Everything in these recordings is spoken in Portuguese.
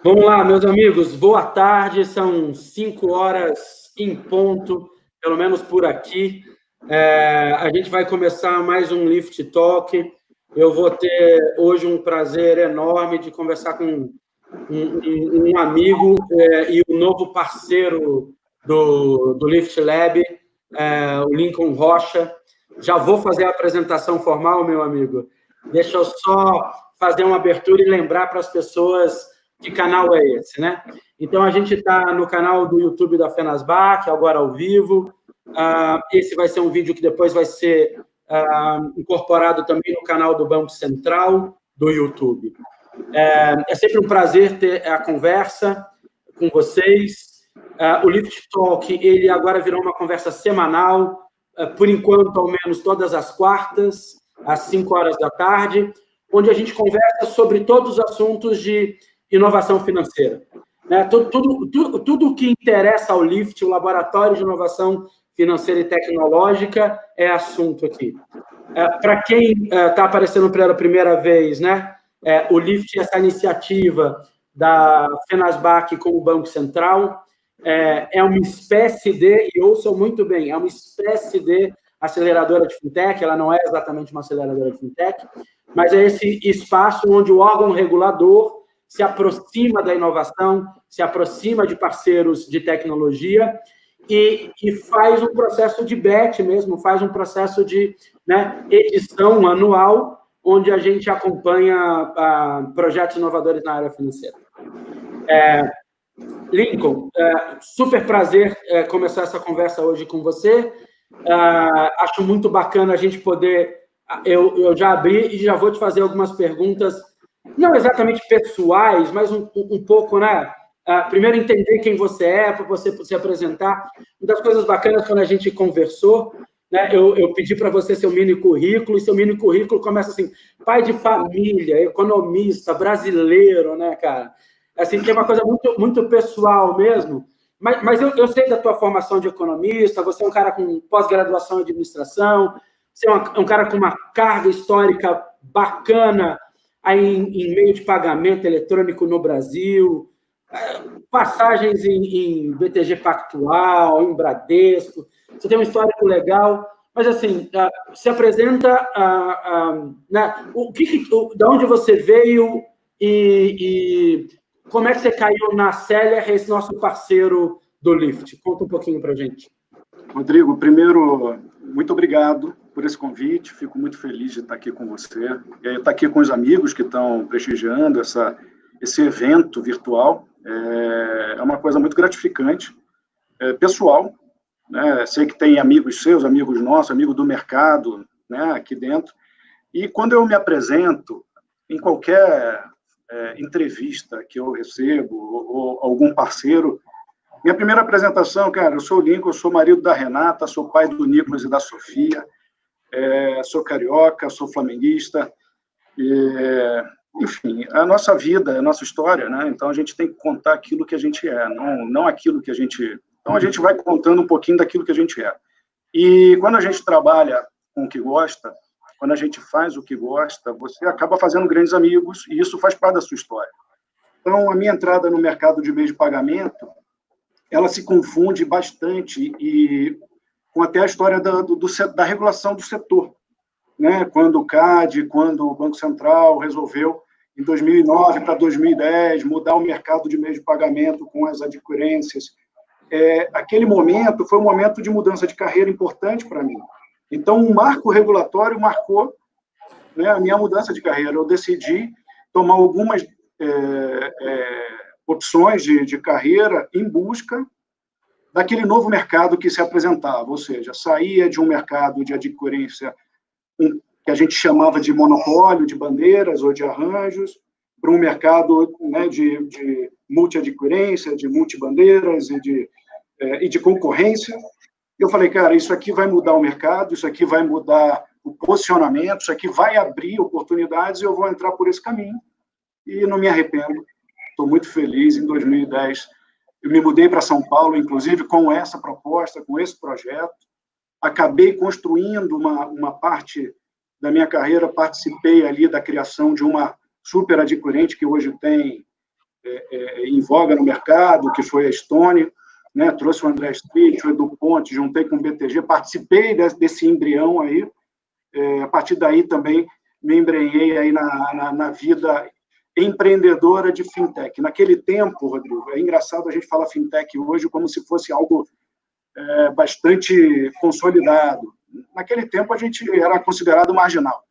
Vamos lá, meus amigos, boa tarde, são 5 horas em ponto, pelo menos por aqui. A gente vai começar mais um Lift Talk. Eu vou ter hoje um prazer enorme de conversar com um amigo e o novo parceiro do Lift Lab, o Lincoln Rocha. Já vou fazer a apresentação formal, meu amigo. Deixa eu só fazer uma abertura e lembrar para as pessoas que canal é esse, né? Então, a gente está no canal do YouTube da Fenasbac, agora ao vivo. Esse vai ser um vídeo que depois vai ser incorporado também no canal do Banco Central do YouTube. É sempre um prazer ter a conversa com vocês. O Lift Talk, ele agora virou uma conversa semanal, por enquanto, ao menos todas as quartas, às 5 horas da tarde, onde a gente conversa sobre todos os assuntos de inovação financeira. Tudo que interessa ao LIFT, o Laboratório de Inovação Financeira e Tecnológica, é assunto aqui. Para quem está aparecendo pela primeira vez, né, o LIFT, essa iniciativa da Fenasbac com o Banco Central, é uma espécie de, e ouçam muito bem, é uma espécie de aceleradora de fintech. Ela não é exatamente uma aceleradora de fintech, mas é esse espaço onde o órgão regulador se aproxima da inovação, se aproxima de parceiros de tecnologia e faz um processo de bet mesmo, faz um processo de edição anual, onde a gente acompanha projetos inovadores na área financeira. Lincoln, super prazer começar essa conversa hoje com você. Acho muito bacana a gente poder... Eu já abri e já vou te fazer algumas perguntas, não exatamente pessoais, mas um pouco, né? Primeiro, entender quem você é, para você se apresentar. Uma das coisas bacanas, quando a gente conversou, né, eu pedi para você seu mini currículo, e seu mini currículo começa assim: pai de família, economista, brasileiro, né, cara? Assim, tem uma coisa muito, muito pessoal mesmo, mas eu sei da tua formação de economista, você é um cara com pós-graduação em administração, você é um cara com uma carga histórica bacana aí em meio de pagamento eletrônico no Brasil, passagens em BTG Pactual, em Bradesco, você tem um histórico legal, mas assim, se apresenta, né, de onde você veio e como é que você caiu na Célia, esse nosso parceiro do Lift? Conta um pouquinho para a gente. Rodrigo, primeiro, muito obrigado por esse convite, fico muito feliz de estar aqui com você, e estar aqui com os amigos que estão prestigiando esse evento virtual. É uma coisa muito gratificante, pessoal, né? Sei que tem amigos seus, amigos nossos, amigos do mercado, né, aqui dentro, e quando eu me apresento em qualquer entrevista que eu recebo, ou algum parceiro, minha primeira apresentação, cara, eu sou o Lincoln, eu sou marido da Renata, sou pai do Nicolas e da Sofia, sou carioca, sou flamenguista, enfim, a nossa vida, a nossa história, né? Então a gente tem que contar aquilo que a gente é, não aquilo que a gente... Então a gente vai contando um pouquinho daquilo que a gente é. E quando a gente trabalha com o que gosta, quando a gente faz o que gosta, você acaba fazendo grandes amigos, e isso faz parte da sua história. Então, a minha entrada no mercado de meio de pagamento, ela se confunde bastante com até a história da regulação do setor, né? Quando o CAD, quando o Banco Central resolveu, em 2009 para 2010, mudar o mercado de meio de pagamento com as adquirências. Aquele momento foi um momento de mudança de carreira importante para mim. Então, um marco regulatório marcou, né, a minha mudança de carreira. Eu decidi tomar algumas opções de carreira em busca daquele novo mercado que se apresentava, ou seja, saía de um mercado de adquirência que a gente chamava de monopólio, de bandeiras ou de arranjos, para um mercado, né, de multi-adquirência, de multibandeiras e de concorrência. Eu falei, cara, isso aqui vai mudar o mercado, isso aqui vai mudar o posicionamento, isso aqui vai abrir oportunidades e eu vou entrar por esse caminho. E não me arrependo, estou muito feliz. Em 2010, eu me mudei para São Paulo, inclusive, com essa proposta, com esse projeto. Acabei construindo uma parte da minha carreira, participei ali da criação de uma super adquirente que hoje tem em voga no mercado, que foi a Stone, né? Trouxe o André Street, o Edu Ponte, juntei com o BTG, participei desse embrião aí. A partir daí também me embrenhei aí na vida empreendedora de fintech. Naquele tempo, Rodrigo, é engraçado a gente falar fintech hoje como se fosse algo bastante consolidado. Naquele tempo a gente era considerado marginal,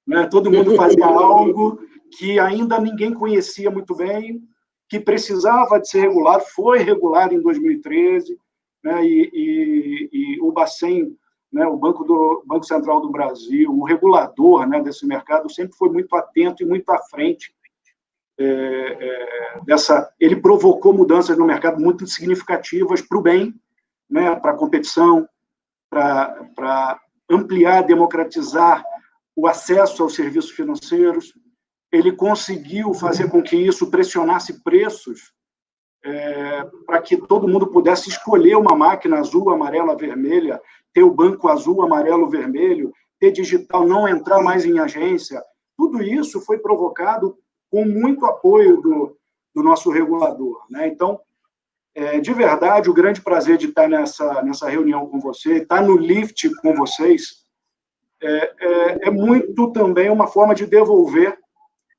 né? Todo mundo fazia algo que ainda ninguém conhecia muito bem, que precisava de ser regulado, foi regulado em 2013, né? E o Bacen, né, o Banco Central do Brasil, o regulador, né, desse mercado, sempre foi muito atento e muito à frente ele provocou mudanças no mercado muito significativas para o bem, né, para a competição, para ampliar, democratizar o acesso aos serviços financeiros. Ele conseguiu fazer com que isso pressionasse preços para que todo mundo pudesse escolher uma máquina azul, amarela, vermelha, ter o banco azul, amarelo, vermelho, ter digital, não entrar mais em agência. Tudo isso foi provocado com muito apoio do nosso regulador, né? Então, de verdade, o grande prazer de estar nessa reunião com você, estar no Lift com vocês, é muito também uma forma de devolver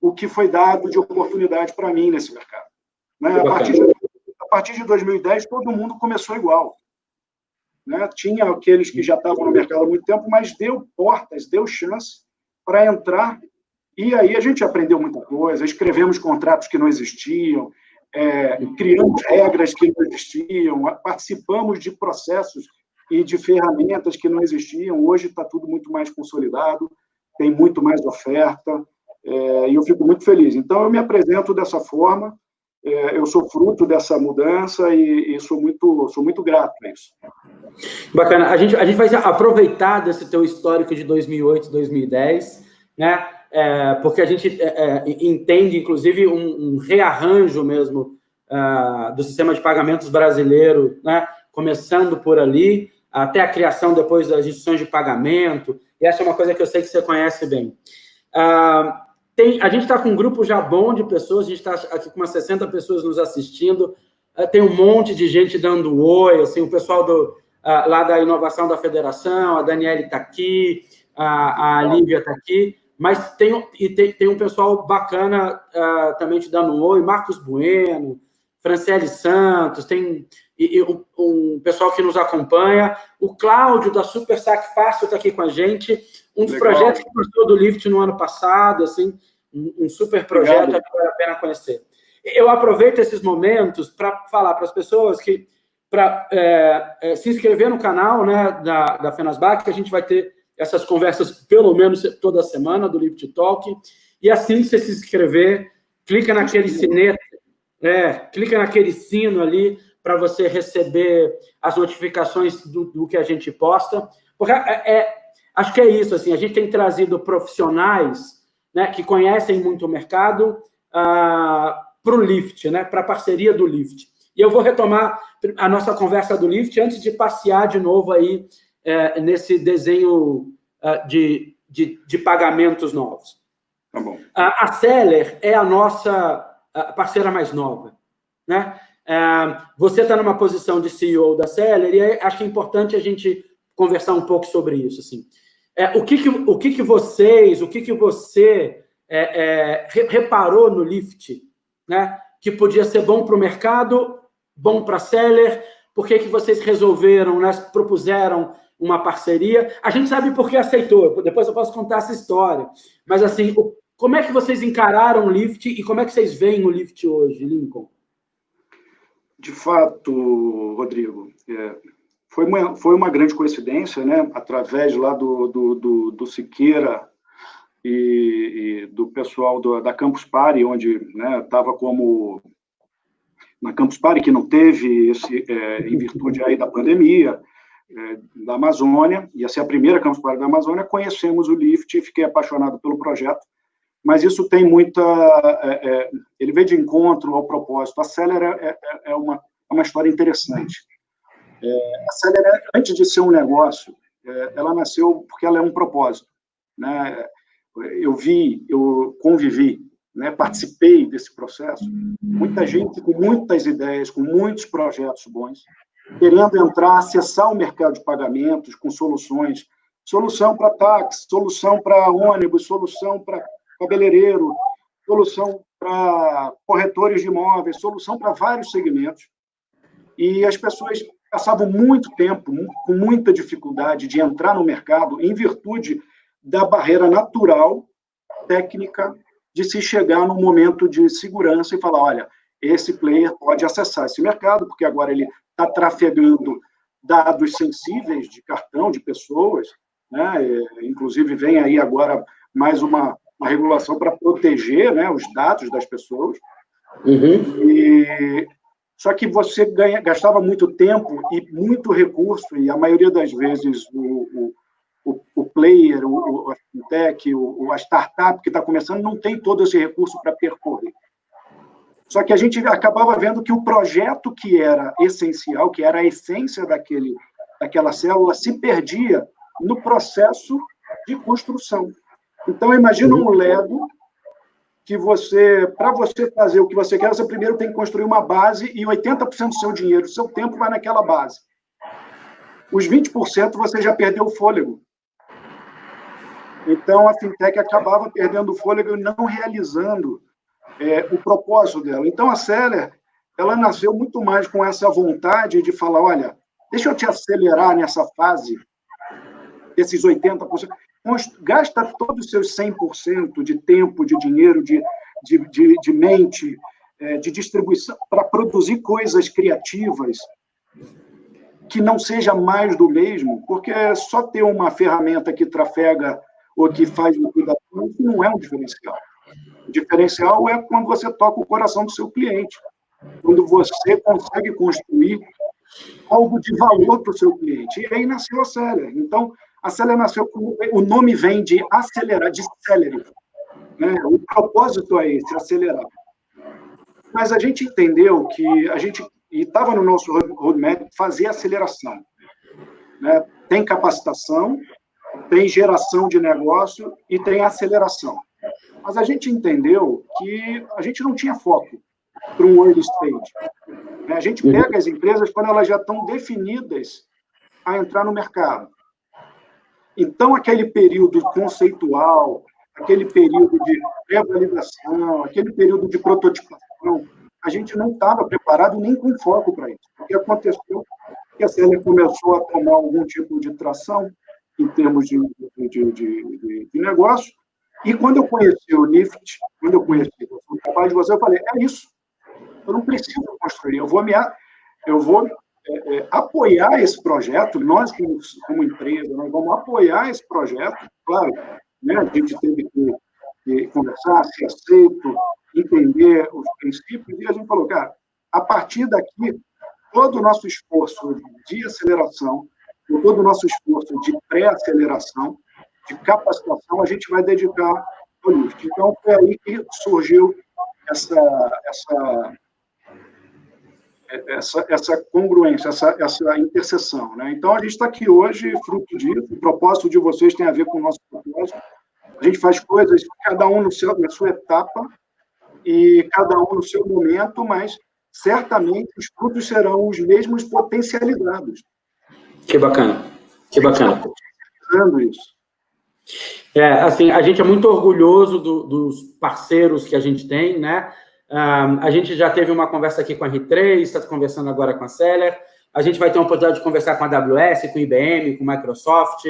o que foi dado de oportunidade para mim nesse mercado, né? A partir de 2010, todo mundo começou igual, né? Tinha aqueles que já estavam no mercado há muito tempo, mas deu portas, deu chance para entrar. E aí a gente aprendeu muita coisa, escrevemos contratos que não existiam, criamos regras que não existiam, participamos de processos e de ferramentas que não existiam. Hoje está tudo muito mais consolidado, tem muito mais oferta, e eu fico muito feliz. Então, eu me apresento dessa forma, eu sou fruto dessa mudança e sou muito grato a isso. Bacana. A gente vai aproveitar desse teu histórico de 2008, 2010, né? Porque a gente entende, inclusive, um rearranjo mesmo do sistema de pagamentos brasileiro, né? Começando por ali, até a criação depois das instituições de pagamento, e essa é uma coisa que eu sei que você conhece bem. A gente está com um grupo já bom de pessoas, a gente está aqui com umas 60 pessoas nos assistindo, tem um monte de gente dando oi, assim, o pessoal lá da inovação da federação, a Daniele está aqui, a Lívia está aqui, mas tem um pessoal bacana também te dando um oi, Marcos Bueno, Franciele Santos, tem um pessoal que nos acompanha, o Cláudio da Super Saque Fácil está aqui com a gente, um dos projetos que passou do Lift no ano passado, assim, um super projeto que vale a pena conhecer. Eu aproveito esses momentos para falar para as pessoas que para se inscrever no canal, né, da Fenasbac, que a gente vai ter essas conversas pelo menos toda semana do Lift Talk, e assim que você se inscrever, clica naquele sinete, clica naquele sino ali para você receber as notificações do que a gente posta, porque acho que é isso, assim, a gente tem trazido profissionais, né, que conhecem muito o mercado para o Lift, né, para a parceria do Lift. E eu vou retomar a nossa conversa do Lift antes de passear de novo aí nesse desenho de pagamentos novos. Tá bom. A Seller é a nossa parceira mais nova, né? Você está numa posição de CEO da Seller e acho que é importante a gente conversar um pouco sobre isso, assim. O que você reparou no Lift, né? Que podia ser bom para o mercado, bom para a Seller? Por que vocês resolveram, né, propuseram uma parceria? A gente sabe por que aceitou, depois eu posso contar essa história. Mas, assim, como é que vocês encararam o Lift e como é que vocês veem o Lift hoje, Lincoln? De fato, Rodrigo, foi uma grande coincidência, né? Através lá do Siqueira e do pessoal da Campus Party, onde estava como na Campus Party, que não teve em virtude aí da pandemia, da Amazônia, ia ser a primeira Campus Party da Amazônia, conhecemos o Lift, fiquei apaixonado pelo projeto, mas isso tem muita... ele veio de encontro ao propósito. A Seller é uma história interessante. A Seller, antes de ser um negócio, ela nasceu porque ela é um propósito, né? Eu convivi né, participei desse processo, muita gente com muitas ideias, com muitos projetos bons, querendo entrar, acessar o mercado de pagamentos com soluções, solução para táxi, solução para ônibus, solução para cabeleireiro, solução para corretores de imóveis, solução para vários segmentos. E as pessoas passavam muito tempo, com muita dificuldade de entrar no mercado, em virtude da barreira natural, técnica, de se chegar num momento de segurança e falar, olha, esse player pode acessar esse mercado, porque agora ele está trafegando dados sensíveis de cartão, de pessoas, né? Inclusive vem aí agora mais uma regulação para proteger, né, os dados das pessoas. Só que você gastava muito tempo e muito recurso, e a maioria das vezes o player, a fintech, a startup que está começando não tem todo esse recurso para percorrer. Só que a gente acabava vendo que o projeto que era essencial, que era a essência daquela célula, se perdia no processo de construção. Então, imagina um Lego que para você fazer o que você quer, você primeiro tem que construir uma base e 80% do seu dinheiro, do seu tempo vai naquela base. Os 20% você já perdeu o fôlego. Então, a fintech acabava perdendo o fôlego e não realizando o propósito dela. Então, a Celer, ela nasceu muito mais com essa vontade de falar, olha, deixa eu te acelerar nessa fase, esses 80%, gasta todos os seus 100% de tempo, de dinheiro, de mente, de distribuição, para produzir coisas criativas que não seja mais do mesmo, porque só ter uma ferramenta que trafega ou que faz liquidação, isso não é um diferencial. O diferencial é quando você toca o coração do seu cliente, quando você consegue construir algo de valor para o seu cliente. E aí nasceu a Celer. Então, a Celer nasceu, o nome vem de acelerar, de celery, né? O propósito é esse, acelerar. Mas a gente entendeu que e estava no nosso roadmap, fazer aceleração, né? Tem capacitação, tem geração de negócio e tem aceleração. Mas a gente entendeu que a gente não tinha foco para um early stage. A gente pega as empresas quando elas já estão definidas a entrar no mercado. Então, aquele período conceitual, aquele período de pré-validação, aquele período de prototipação, a gente não estava preparado nem com foco para isso. O que aconteceu é que a Celer começou a tomar algum tipo de tração em termos de negócio, e quando eu conheci o NIFT, quando eu conheci o trabalho de você, eu falei, é isso, eu não preciso construir, eu vou apoiar esse projeto, nós como empresa, nós vamos apoiar esse projeto, claro, né, a gente teve que conversar, ser aceito, entender os princípios, e a gente falou, cara, a partir daqui, todo o nosso esforço de aceleração, todo o nosso esforço de pré-aceleração, de capacitação, a gente vai dedicar ao LIFT. Então, foi aí que surgiu essa congruência, essa interseção, né? Então, a gente está aqui hoje, fruto disso, o propósito de vocês tem a ver com o nosso propósito. A gente faz coisas, cada um na sua etapa, e cada um no seu momento, mas certamente os frutos serão os mesmos potencializados. Que bacana, que bacana. Isso. Assim, a gente é muito orgulhoso dos parceiros que a gente tem, né? A gente já teve uma conversa aqui com a R3, está conversando agora com a Celer, a gente vai ter uma oportunidade de conversar com a AWS, com a IBM, com a Microsoft,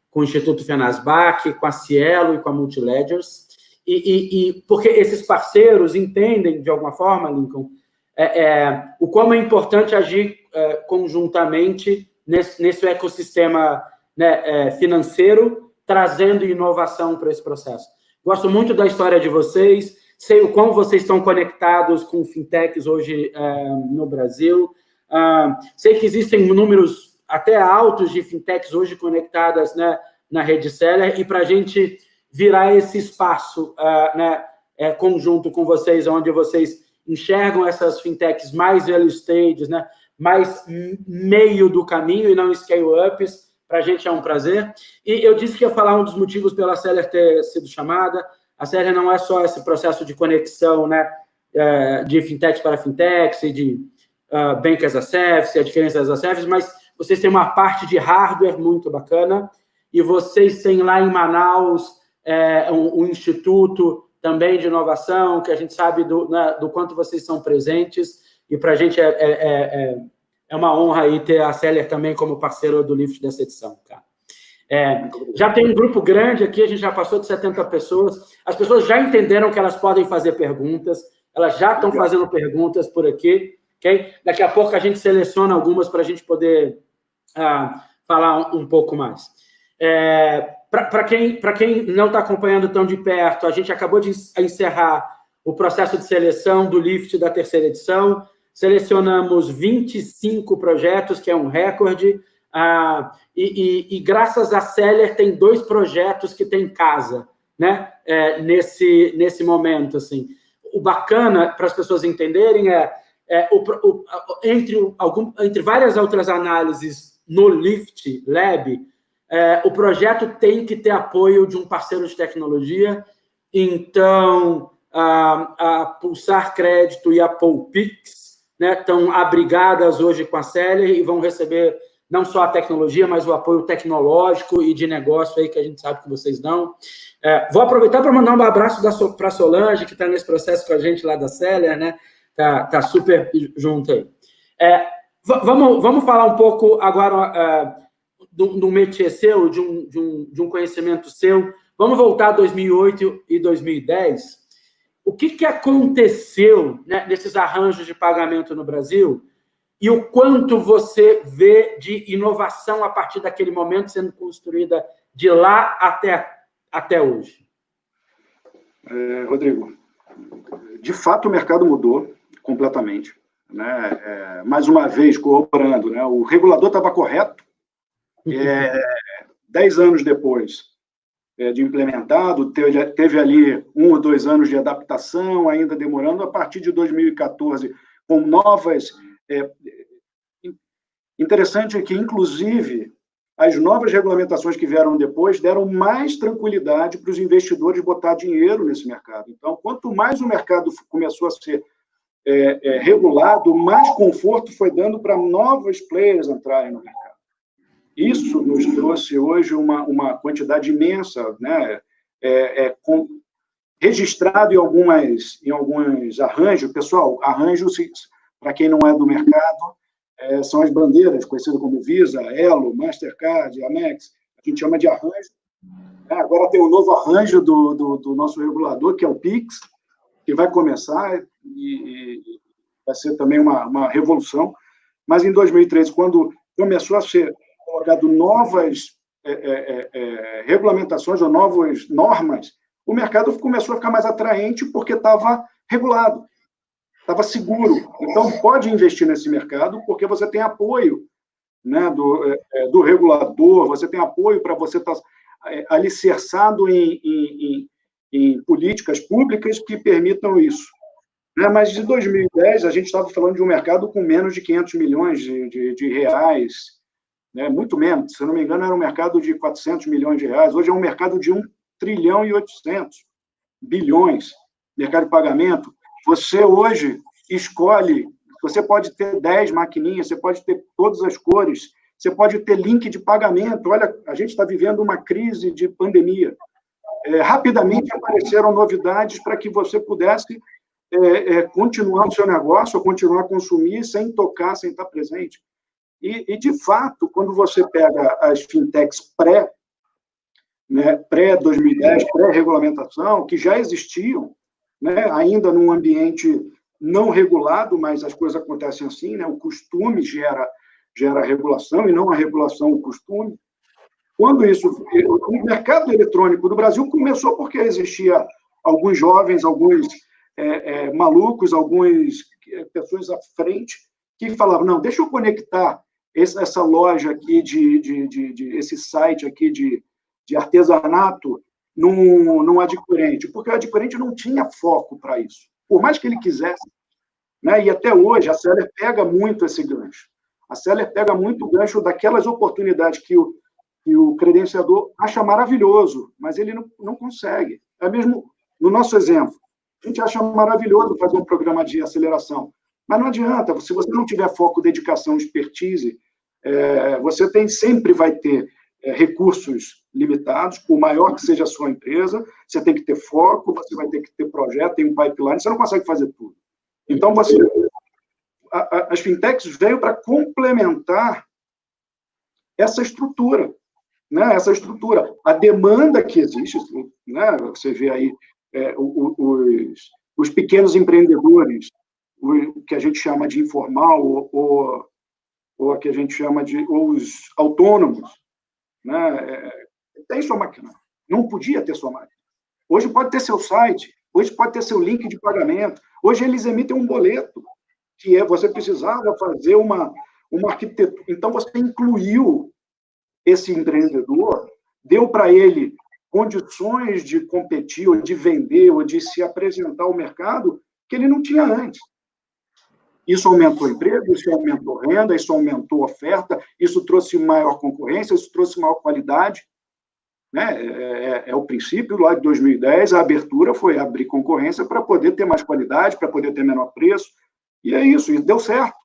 com o Instituto Fenasbac, com a Cielo e com a Multiledgers, e porque esses parceiros entendem, de alguma forma, Lincoln, o como é importante agir conjuntamente nesse ecossistema, né, financeiro, trazendo inovação para esse processo. Gosto muito da história de vocês, sei o quão vocês estão conectados com fintechs hoje no Brasil, sei que existem números até altos de fintechs hoje conectadas, né, na rede Celer, e para a gente virar esse espaço, né, conjunto com vocês, onde vocês enxergam essas fintechs mais early stages, né, mais meio do caminho e não scale-ups, para a gente é um prazer. E eu disse que ia falar um dos motivos pela Celer ter sido chamada. A Seller não é só esse processo de conexão, né, de fintechs para fintechs e de Bank as a Service, a diferença as a Service, mas vocês têm uma parte de hardware muito bacana e vocês têm lá em Manaus um instituto também de inovação, que a gente sabe do quanto vocês são presentes, e para a gente é uma honra aí ter a Seller também como parceiro do Lift dessa edição, cara. Já tem um grupo grande aqui, a gente já passou de 70 pessoas, as pessoas já entenderam que elas podem fazer perguntas, elas já estão fazendo perguntas por aqui, ok? Daqui a pouco a gente seleciona algumas para a gente poder falar um pouco mais. Para quem não está acompanhando tão de perto, a gente acabou de encerrar o processo de seleção do Lift da terceira edição. Selecionamos 25 projetos, que é um recorde, e graças à Seller tem 2 projetos que tem casa, né? Nesse momento, assim. O bacana, para as pessoas entenderem, entre várias outras análises no Lift Lab, o projeto tem que ter apoio de um parceiro de tecnologia. Então, a Pulsar Crédito e a Poupix, né, estão abrigadas hoje com a Seller e vão receber não só a tecnologia, mas o apoio tecnológico e de negócio aí que a gente sabe que vocês dão. Vou aproveitar para mandar um abraço para a Solange, que está nesse processo com a gente lá da Seller, né? Tá super junto aí. Vamos falar um pouco agora do métier seu, de um conhecimento seu. Vamos voltar a 2008 e 2010. O que aconteceu, né, nesses arranjos de pagamento no Brasil e o quanto você vê de inovação a partir daquele momento sendo construída de lá até hoje? Rodrigo, de fato o mercado mudou completamente, né? Mais uma vez, corroborando, né? O regulador estava correto. 10 anos depois de implementado, teve ali 1 ou 2 anos de adaptação, ainda demorando. A partir de 2014, com novas... Interessante é que, inclusive, as novas regulamentações que vieram depois deram mais tranquilidade para os investidores botar dinheiro nesse mercado. Então, quanto mais o mercado começou a ser regulado, mais conforto foi dando para novos players entrarem no mercado. Isso nos trouxe hoje uma quantidade imensa, né, registrado em alguns arranjos. Pessoal, arranjos, para quem não é do mercado, são as bandeiras conhecidas como Visa, Elo, Mastercard, Amex. A gente chama de arranjo. Agora tem um novo arranjo do nosso regulador, que é o Pix, que vai começar e vai ser também uma revolução. Mas em 2013, quando começou a ser colocado novas regulamentações ou novas normas, o mercado começou a ficar mais atraente porque estava regulado, estava seguro. Então, pode investir nesse mercado porque você tem apoio, né, do regulador, você tem apoio para você estar alicerçado em políticas públicas que permitam isso. Mas de 2010, a gente estava falando de um mercado com menos de 500 milhões de reais, né? Muito menos. Se eu não me engano, era um mercado de 400 milhões de reais. Hoje é um mercado de 1 trilhão e 800 bilhões. Mercado de pagamento. Você hoje escolhe, você pode ter 10 maquininhas, você pode ter todas as cores, você pode ter link de pagamento. Olha, a gente está vivendo uma crise de pandemia. Rapidamente apareceram novidades para que você pudesse continuar o seu negócio, ou continuar a consumir sem tocar, sem estar presente. E, de fato, quando você pega as fintechs pré-2010, pré-regulamentação, que já existiam, né, ainda num ambiente não regulado, mas as coisas acontecem assim, né, o costume gera regulação, e não a regulação o costume. Quando isso... O mercado eletrônico do Brasil começou porque existia alguns jovens, alguns malucos, algumas pessoas à frente que falavam, não, deixa eu conectar essa loja aqui, esse site aqui de artesanato num adquirente, porque o adquirente não tinha foco para isso, por mais que ele quisesse, né? E até hoje a Seller pega muito esse gancho. A Seller pega muito o gancho daquelas oportunidades que o credenciador acha maravilhoso, mas ele não consegue. É mesmo No nosso exemplo, a gente acha maravilhoso fazer um programa de aceleração, mas não adianta, se você não tiver foco, dedicação, expertise, você sempre vai ter recursos limitados, por maior que seja a sua empresa, você tem que ter foco, você vai ter que ter projeto, tem um pipeline, você não consegue fazer tudo. Então, as fintechs veio para complementar essa estrutura, né? Essa estrutura, a demanda que existe, né? Você vê aí os pequenos empreendedores, o que a gente chama de informal, ou a que a gente chama de os autônomos, né? Tem sua máquina. Não podia ter sua máquina. Hoje pode ter seu site, hoje pode ter seu link de pagamento, hoje eles emitem um boleto, que você precisava fazer uma arquitetura. Então, você incluiu esse empreendedor, deu para ele condições de competir, ou de vender, ou de se apresentar ao mercado que ele não tinha antes. Isso aumentou emprego, isso aumentou renda, isso aumentou oferta, isso trouxe maior concorrência, isso trouxe maior qualidade. Né? É o princípio lá de 2010, a abertura foi abrir concorrência para poder ter mais qualidade, para poder ter menor preço, e é isso, e deu certo.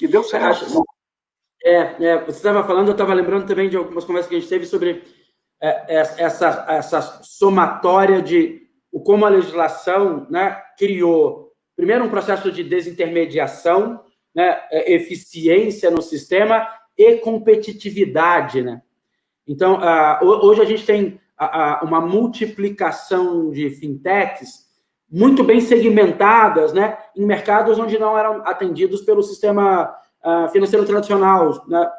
E deu certo. Você estava falando, eu estava lembrando também de algumas conversas que a gente teve sobre essa somatória de como a legislação, né, criou, primeiro, um processo de desintermediação, né, eficiência no sistema e competitividade, né? Então, hoje a gente tem uma multiplicação de fintechs muito bem segmentadas, né, em mercados onde não eram atendidos pelo sistema financeiro tradicional, né,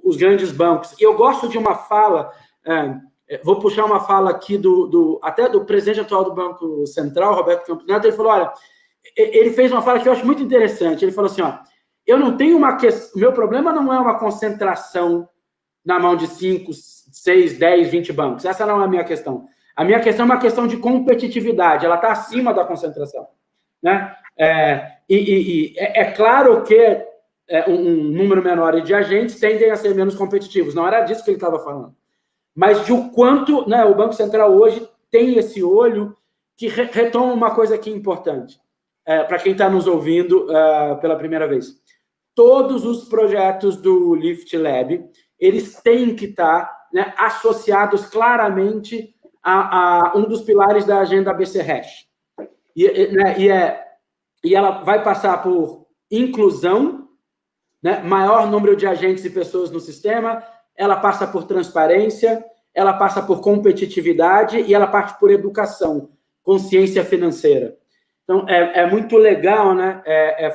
os grandes bancos. E eu gosto de uma fala, vou puxar uma fala aqui até do presidente atual do Banco Central, Roberto Campos Neto. Ele falou, olha, ele fez uma fala que eu acho muito interessante. Ele falou assim, ó, eu não tenho uma questão, o meu problema não é uma concentração na mão de 5, 6, 10, 20 bancos. Essa não é a minha questão. A minha questão é uma questão de competitividade. Ela está acima da concentração, né? É claro que um número menor de agentes tendem a ser menos competitivos. Não era disso que ele estava falando. Mas de o quanto, né, o Banco Central hoje tem esse olho que retoma uma coisa aqui importante, para quem está nos ouvindo pela primeira vez. Todos os projetos do Lift Lab, eles têm que estar, né, associados claramente a um dos pilares da agenda ABC Hash. E ela vai passar por inclusão, né, maior número de agentes e pessoas no sistema, ela passa por transparência, ela passa por competitividade e ela parte por educação, consciência financeira. Então, é muito legal, né,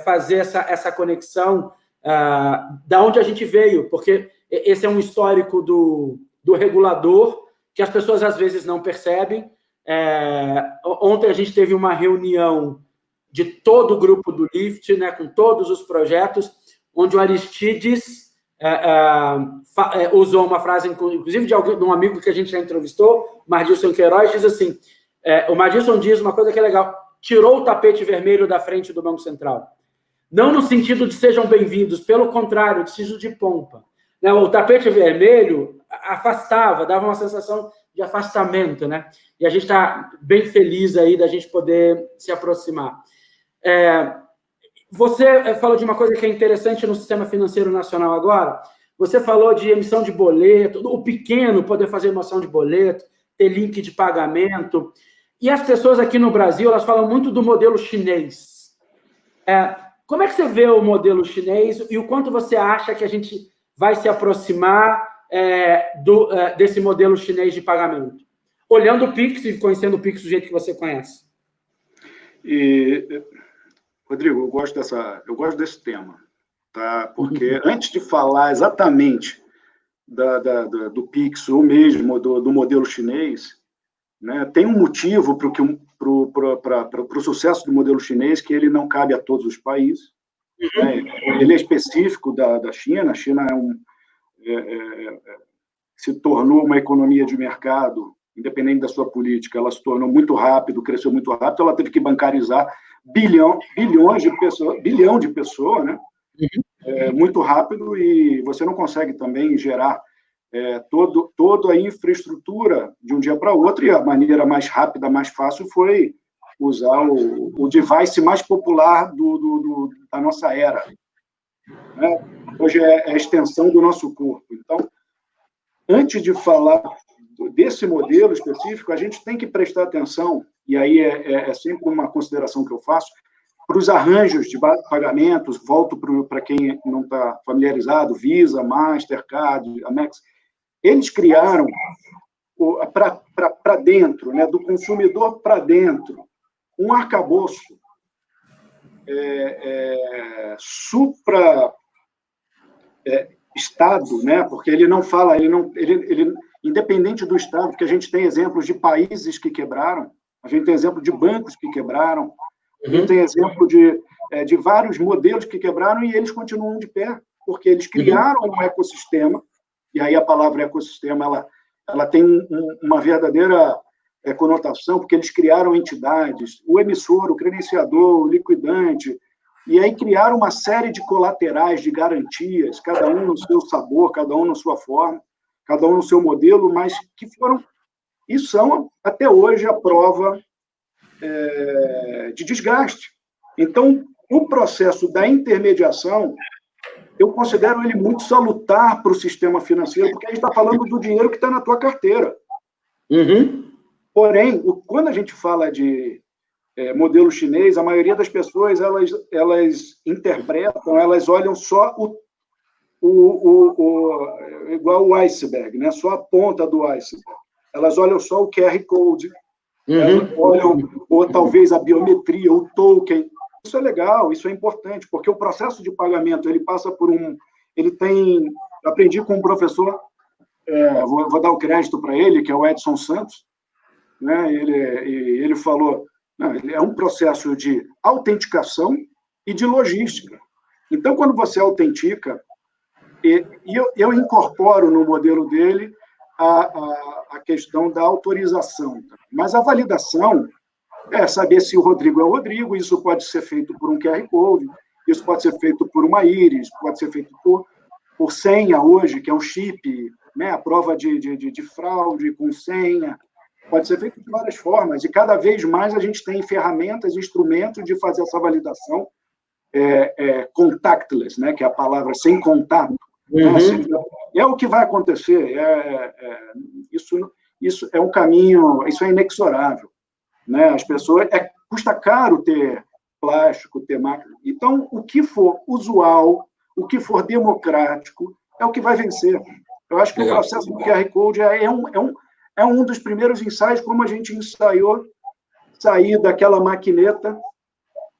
fazer essa conexão da onde a gente veio, porque esse é um histórico do regulador que as pessoas, às vezes, não percebem. Ontem a gente teve uma reunião de todo o grupo do Lift, né, com todos os projetos, onde o Aristides usou uma frase, inclusive de um amigo que a gente já entrevistou, Mardilson Queiroz, diz assim, o Mardilson diz uma coisa que é legal, tirou o tapete vermelho da frente do Banco Central. Não no sentido de sejam bem-vindos, pelo contrário, de sentido de pompa. O tapete vermelho afastava, dava uma sensação de afastamento, né? E a gente está bem feliz aí da gente poder se aproximar. Você falou de uma coisa que é interessante no sistema financeiro nacional agora. Você falou de emissão de boleto, o pequeno poder fazer emissão de boleto, ter link de pagamento. E as pessoas aqui no Brasil, elas falam muito do modelo chinês. Como é que você vê o modelo chinês e o quanto você acha que a gente vai se aproximar desse modelo chinês de pagamento? Olhando o Pix e conhecendo o Pix do jeito que você conhece. Rodrigo, eu gosto desse tema, tá? Porque antes de falar exatamente do Pix ou mesmo do modelo chinês, né, tem um motivo para o sucesso do modelo chinês, que ele não cabe a todos os países. Né? Ele é específico da China. A China se tornou uma economia de mercado, independente da sua política, ela se tornou muito rápido, cresceu muito rápido, ela teve que bancarizar bilhão de pessoas, né? Muito rápido, e você não consegue também gerar toda a infraestrutura de um dia para outro, e a maneira mais rápida, mais fácil foi usar o device mais popular da nossa era. Né? Hoje é a extensão do nosso corpo. Então, antes de falar desse modelo específico, a gente tem que prestar atenção, e aí é sempre uma consideração que eu faço, para os arranjos de pagamentos, volto para quem não está familiarizado, Visa, Mastercard, Amex, eles criaram para dentro, né, do consumidor para dentro, um arcabouço Estado, né, porque ele não fala, ele independente do Estado, porque a gente tem exemplos de países que quebraram, a gente tem exemplo de bancos que quebraram, a gente tem exemplo de vários modelos que quebraram e eles continuam de pé, porque eles criaram um ecossistema, e aí a palavra ecossistema ela tem uma verdadeira conotação, porque eles criaram entidades, o emissor, o credenciador, o liquidante, e aí criaram uma série de colaterais, de garantias, cada um no seu sabor, cada um na sua forma, cada um no seu modelo, mas que foram e são, até hoje, a prova de desgaste. Então, o processo da intermediação, eu considero ele muito salutar para o sistema financeiro, porque a gente está falando do dinheiro que está na tua carteira. Porém, quando a gente fala de modelo chinês, a maioria das pessoas, elas interpretam, elas olham só igual o iceberg, né? Só a ponta do iceberg. Elas olham só o QR Code, elas olham, ou talvez a biometria, o token. Isso é legal, isso é importante, porque o processo de pagamento, ele passa por aprendi com um professor, vou dar o crédito para ele, que é o Edson Santos, né? Ele falou, é um processo de autenticação e de logística. Então, quando você autentica, eu incorporo no modelo dele a questão da autorização. Mas a validação é saber se o Rodrigo é o Rodrigo, isso pode ser feito por um QR Code, isso pode ser feito por uma íris, pode ser feito por senha hoje, que é um chip, né? A prova de fraude com senha, pode ser feito de várias formas, e cada vez mais a gente tem ferramentas, instrumentos de fazer essa validação contactless, né? Que é a palavra sem contato. É o que vai acontecer, isso é um caminho, isso é inexorável, né? As pessoas, custa caro ter plástico, ter máquina, então o que for usual, o que for democrático, é o que vai vencer. Eu acho que o processo do QR Code é um dos primeiros ensaios, como a gente ensaiou sair daquela maquineta,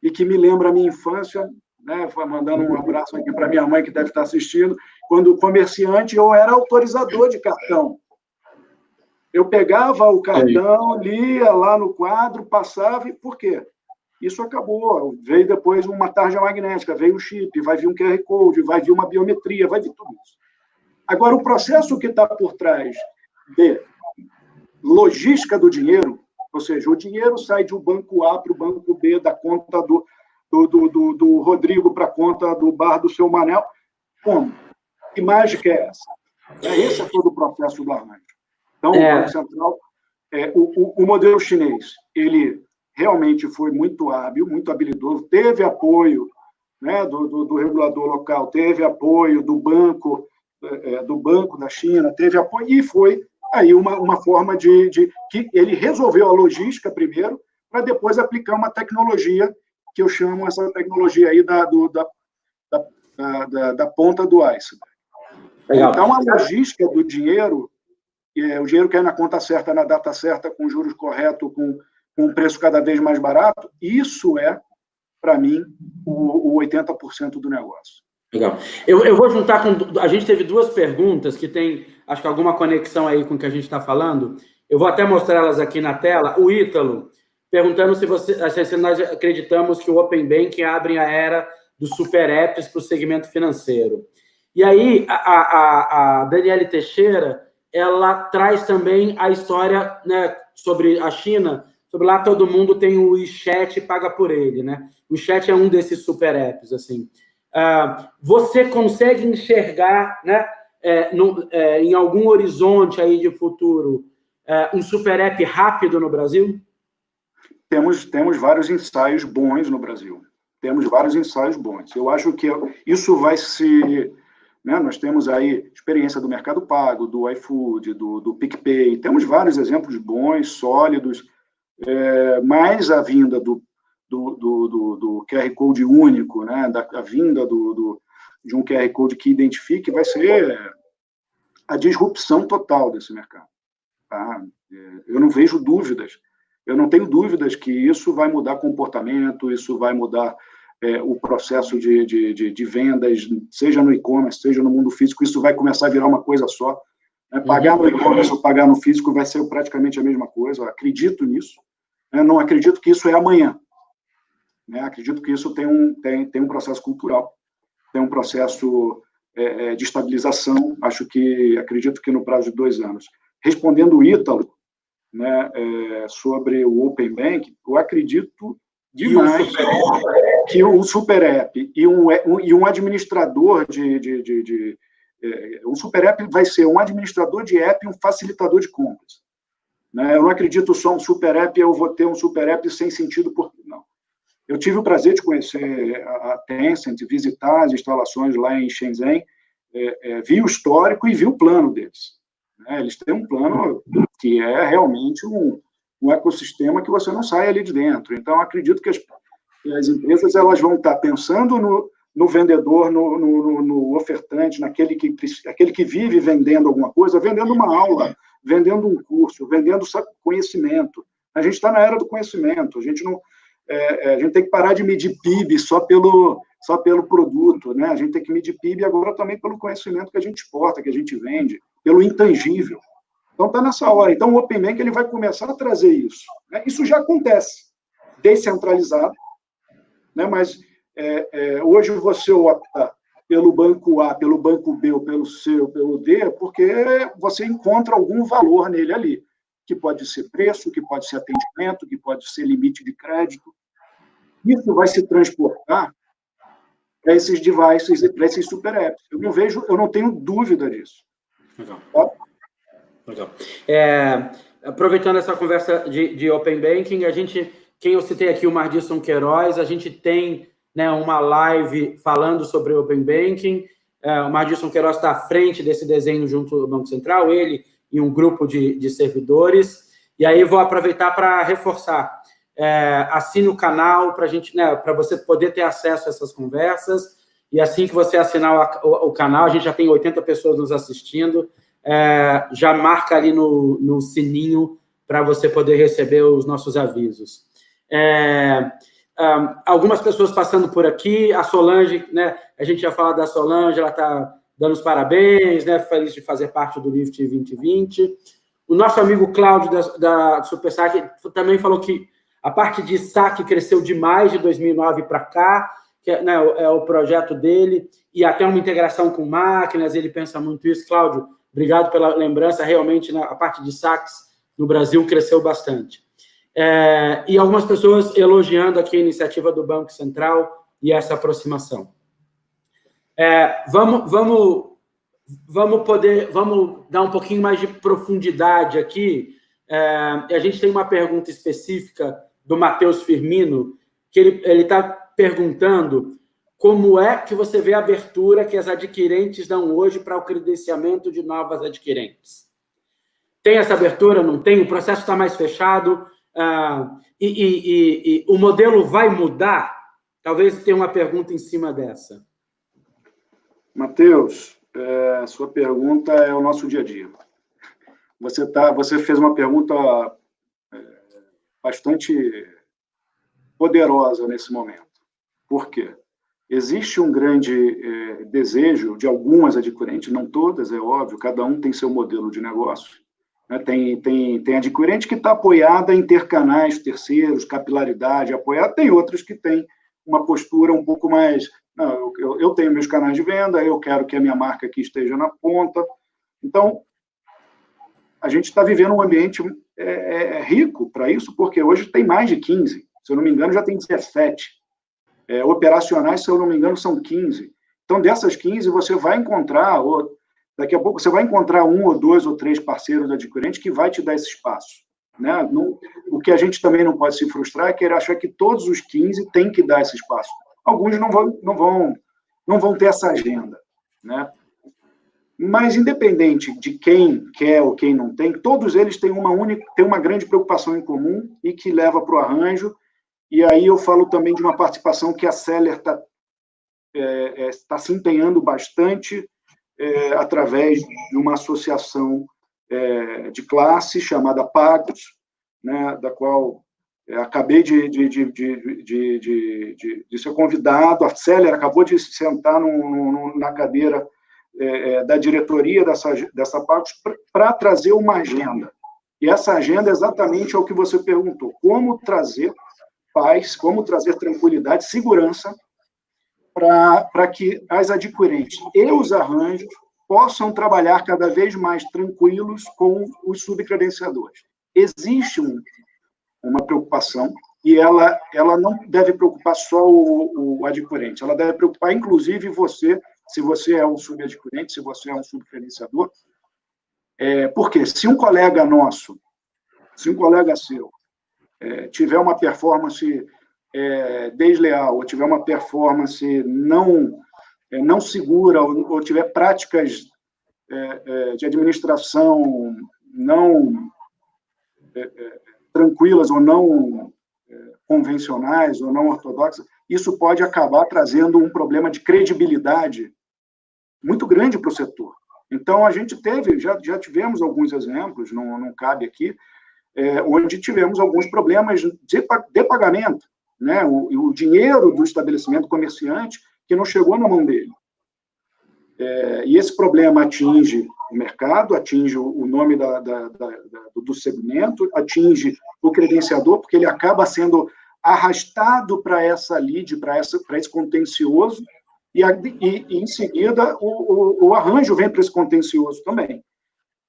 e que me lembra a minha infância, né? Mandando um abraço aqui para minha mãe, que deve estar assistindo, quando comerciante, eu era autorizador de cartão. Eu pegava o cartão, lia lá no quadro, passava, e por quê? Isso acabou. Veio depois uma tarja magnética, veio um chip, vai vir um QR Code, vai vir uma biometria, vai vir tudo isso. Agora, o processo que está por trás de logística do dinheiro, ou seja, o dinheiro sai de um banco A para o banco B, da conta do Rodrigo para a conta do bar do seu Manel. Como? Que mágica é essa? Esse é todo o processo do arranjo. Então, o Banco Central, o modelo chinês, ele realmente foi muito hábil, muito habilidoso, teve apoio, né, do regulador local, teve apoio do Banco da China, teve apoio, e foi aí uma forma de que ele resolveu a logística primeiro, para depois aplicar uma tecnologia, que eu chamo essa tecnologia aí da ponta do iceberg. Então, a logística do dinheiro, o dinheiro cai na conta certa, na data certa, com juros corretos, com um preço cada vez mais barato, isso para mim, o 80% do negócio. Legal. Eu vou juntar com... A gente teve duas perguntas que tem, acho que alguma conexão aí com o que a gente está falando. Eu vou até mostrar elas aqui na tela. O Ítalo, perguntando se nós acreditamos que o Open Banking abre a era dos super apps para o segmento financeiro. E aí, a Daniele Teixeira, ela traz também a história, né, sobre a China, sobre lá todo mundo tem o WeChat e paga por ele, né? O WeChat é um desses super apps, assim. Você consegue enxergar, né, em algum horizonte aí de futuro, um super app rápido no Brasil? Temos vários ensaios bons no Brasil. Temos vários ensaios bons. Eu acho que isso vai se... Né, nós temos aí experiência do Mercado Pago, do iFood, do PicPay. Temos vários exemplos bons, sólidos, mas a vinda do QR Code único, né, a vinda de um QR Code que identifique, vai ser a disrupção total desse mercado. Tá? Eu não vejo dúvidas. Eu não tenho dúvidas que isso vai mudar comportamento, isso vai mudar o processo de vendas, seja no e-commerce, seja no mundo físico, isso vai começar a virar uma coisa só. Pagar no e-commerce ou pagar no físico vai ser praticamente a mesma coisa. Eu acredito nisso. Não acredito que isso é amanhã. Acredito que isso tem um processo cultural, tem um processo de estabilização. Acredito que no prazo de 2 anos. Respondendo o Ítalo, né, sobre o Open Bank, eu acredito demais que o Super App e um administrador o Super App vai ser um administrador de app e um facilitador de compras. Né? Eu não acredito só um Super App, eu vou ter um Super App sem sentido, não. Eu tive o prazer de conhecer a Tencent, visitar as instalações lá em Shenzhen, vi o histórico e vi o plano deles. Eles têm um plano que é realmente um ecossistema que você não sai ali de dentro. Então, acredito que as empresas elas vão estar pensando no vendedor, no ofertante, naquele que vive vendendo alguma coisa, vendendo uma aula, vendendo um curso, vendendo conhecimento. A gente está na era do conhecimento. A gente tem que parar de medir PIB só pelo produto, né? A gente tem que medir PIB agora também pelo conhecimento que a gente exporta, que a gente vende, pelo intangível. Então, está nessa hora. Então, o Open Bank ele vai começar a trazer isso. Né? Isso já acontece, descentralizado, né? Mas hoje você opta pelo banco A, pelo banco B, ou pelo C, ou pelo D, porque você encontra algum valor nele ali, que pode ser preço, que pode ser atendimento, que pode ser limite de crédito. Isso vai se transportar para esses devices e para esses super apps. Eu não tenho dúvida disso. Legal. Tá? Legal. Aproveitando essa conversa de Open Banking, quem eu citei aqui, o Mardisson Queiroz, a gente tem, né, uma live falando sobre Open Banking. O Mardisson Queiroz está à frente desse desenho junto ao Banco Central, ele e um grupo de servidores. E aí vou aproveitar para reforçar. Assine o canal para para você poder ter acesso a essas conversas. E assim que você assinar o canal, a gente já tem 80 pessoas nos assistindo, já marca ali no sininho para você poder receber os nossos avisos. Algumas pessoas passando por aqui, a Solange, né, a gente já falou da Solange, ela está dando os parabéns, né, feliz de fazer parte do Lift 2020. O nosso amigo Cláudio da SuperSac também falou que a parte de saque cresceu demais de 2009 para cá, que né, é o projeto dele, e até uma integração com máquinas, ele pensa muito isso. Cláudio, obrigado pela lembrança, realmente, né, a parte de saques no Brasil cresceu bastante. E algumas pessoas elogiando aqui a iniciativa do Banco Central e essa aproximação. Vamos dar um pouquinho mais de profundidade aqui. A gente tem uma pergunta específica do Matheus Firmino, que ele está perguntando como é que você vê a abertura que as adquirentes dão hoje para o credenciamento de novas adquirentes. Tem essa abertura? Não tem? O processo está mais fechado? E o modelo vai mudar? Talvez tenha uma pergunta em cima dessa. Matheus, sua pergunta é o nosso dia a dia. Você fez uma pergunta bastante poderosa nesse momento. Por quê? Existe um grande desejo de algumas adquirentes, não todas, é óbvio, cada um tem seu modelo de negócio. Né? Tem adquirente que está apoiada em ter canais terceiros, capilaridade apoiada, tem outras que têm uma postura um pouco mais... Não, eu tenho meus canais de venda, eu quero que a minha marca aqui esteja na ponta. Então, a gente está vivendo um ambiente rico para isso, porque hoje tem mais de 15. Se eu não me engano, já tem 17. Operacionais, se eu não me engano, são 15. Então, dessas 15, você vai encontrar Daqui a pouco você vai encontrar 1 ou 2 ou 3 parceiros adquirentes que vai te dar esse espaço. Né? O que a gente também não pode se frustrar é querer achar que todos os 15 têm que dar esse espaço. Alguns não vão ter essa agenda. Né? Mas, independente de quem quer ou quem não tem, todos eles têm uma grande preocupação em comum e que leva para o arranjo. E aí eu falo também de uma participação que a Seller está se empenhando bastante através de uma associação de classe chamada Pagos, né, da qual acabei de ser convidado. A Seller acabou de sentar na cadeira da diretoria dessa Pagos para trazer uma agenda. E essa agenda é exatamente o que você perguntou: como trazer paz, como trazer tranquilidade, segurança, para que as adquirentes e os arranjos possam trabalhar cada vez mais tranquilos com os subcredenciadores. Existe uma preocupação, e ela não deve preocupar só o adquirente, ela deve preocupar, inclusive, você, se você é um subadquirente, se você é um subcredenciador, porque se um colega nosso, se um colega seu, tiver uma performance desleal, ou tiver uma performance não segura, ou tiver práticas de administração não tranquilas, ou não convencionais, ou não ortodoxas, isso pode acabar trazendo um problema de credibilidade muito grande para o setor. Então, a gente já tivemos alguns exemplos, não cabe aqui, onde tivemos alguns problemas de pagamento, né? O dinheiro do estabelecimento comerciante que não chegou na mão dele. E esse problema atinge o mercado, atinge o nome do segmento, atinge o credenciador, porque ele acaba sendo arrastado para essa lead, para esse contencioso, e em seguida o arranjo vem para esse contencioso também.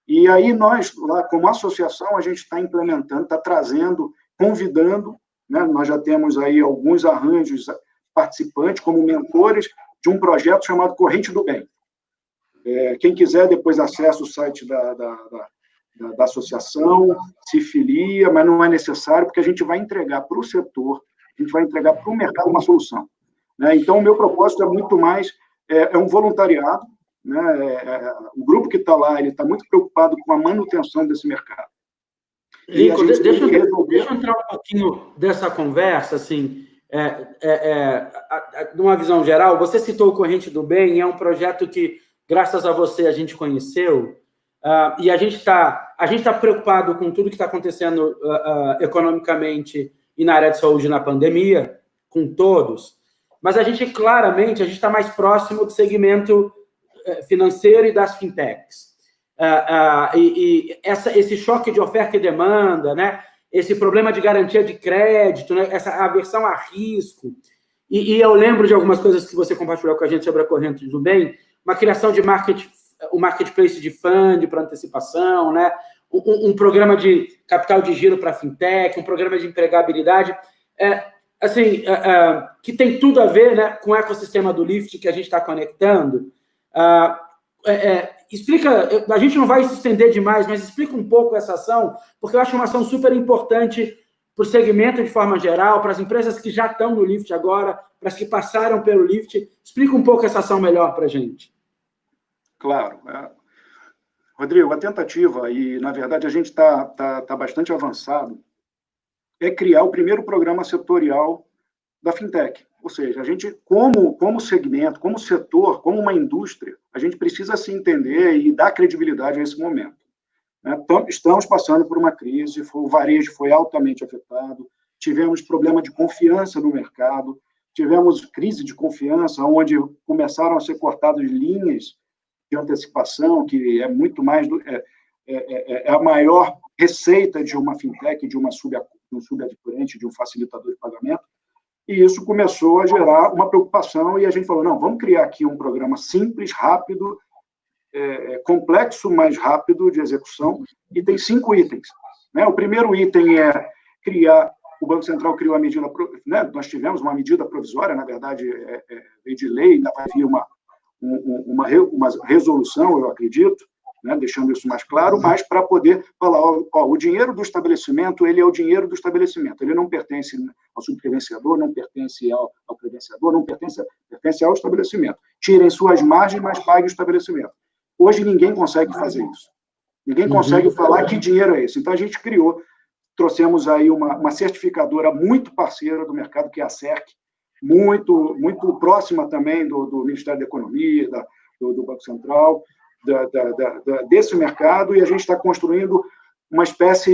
E aí nós, lá como associação, a gente está implementando, está trazendo, convidando, né? Nós já temos aí alguns arranjos participantes como mentores de um projeto chamado Corrente do Bem. Quem quiser, depois acessa o site da associação, se filia, mas não é necessário, porque a gente vai entregar para o setor, a gente vai entregar para o mercado uma solução. Né? Então, o meu propósito é muito mais, um voluntariado, né? O grupo que está lá, ele está muito preocupado com a manutenção desse mercado. Lincoln, deixa eu entrar um pouquinho dessa conversa, assim, de uma visão geral. Você citou o Corrente do Bem, é um projeto que, graças a você, a gente conheceu, e a gente tá preocupado com tudo que está acontecendo economicamente e na área de saúde na pandemia, com todos, mas a gente está mais próximo do segmento financeiro e das fintechs. Esse choque de oferta e demanda, né? Esse problema de garantia de crédito, né? Essa aversão a risco. E eu lembro de algumas coisas que você compartilhou com a gente sobre a Corrente do Bem, uma criação de o marketplace de fund para antecipação, né? Um programa de capital de giro para fintech, um programa de empregabilidade, que tem tudo a ver, né, com o ecossistema do Lift que a gente está conectando. Explica, a gente não vai se estender demais, mas explica um pouco essa ação, porque eu acho uma ação super importante para o segmento de forma geral, para as empresas que já estão no Lift agora, para as que passaram pelo Lift. Explica um pouco essa ação melhor para a gente. Claro. Rodrigo, a tentativa, e na verdade a gente está bastante avançado, é criar o primeiro programa setorial da fintech. Ou seja, a gente, como segmento, como setor, como uma indústria, a gente precisa se entender e dar credibilidade a esse momento. Né? Estamos passando por uma crise, o varejo foi altamente afetado, tivemos problema de confiança no mercado, tivemos crise de confiança, onde começaram a ser cortadas linhas de antecipação, que é muito mais a maior receita de uma fintech, de um subadquirente, de um facilitador de pagamento. E isso começou a gerar uma preocupação, e a gente falou, não, vamos criar aqui um programa simples, rápido, complexo, mas rápido de execução, e tem 5 itens. Né? O primeiro item é criar, o Banco Central criou a medida, né? Nós tivemos uma medida provisória, na verdade, veio de lei, ainda vai vir uma resolução, eu acredito, né, deixando isso mais claro, mas para poder falar, o dinheiro do estabelecimento, ele é o dinheiro do estabelecimento, ele não pertence ao subcredenciador, não pertence ao credenciador, não pertence ao estabelecimento. Tirem suas margens, mas pague o estabelecimento. Hoje ninguém consegue fazer isso. Ninguém consegue falar que dinheiro é esse. Então, a gente trouxemos aí uma certificadora muito parceira do mercado, que é a CERC, muito próxima também do Ministério da Economia, do Banco Central, desse mercado, e a gente está construindo uma espécie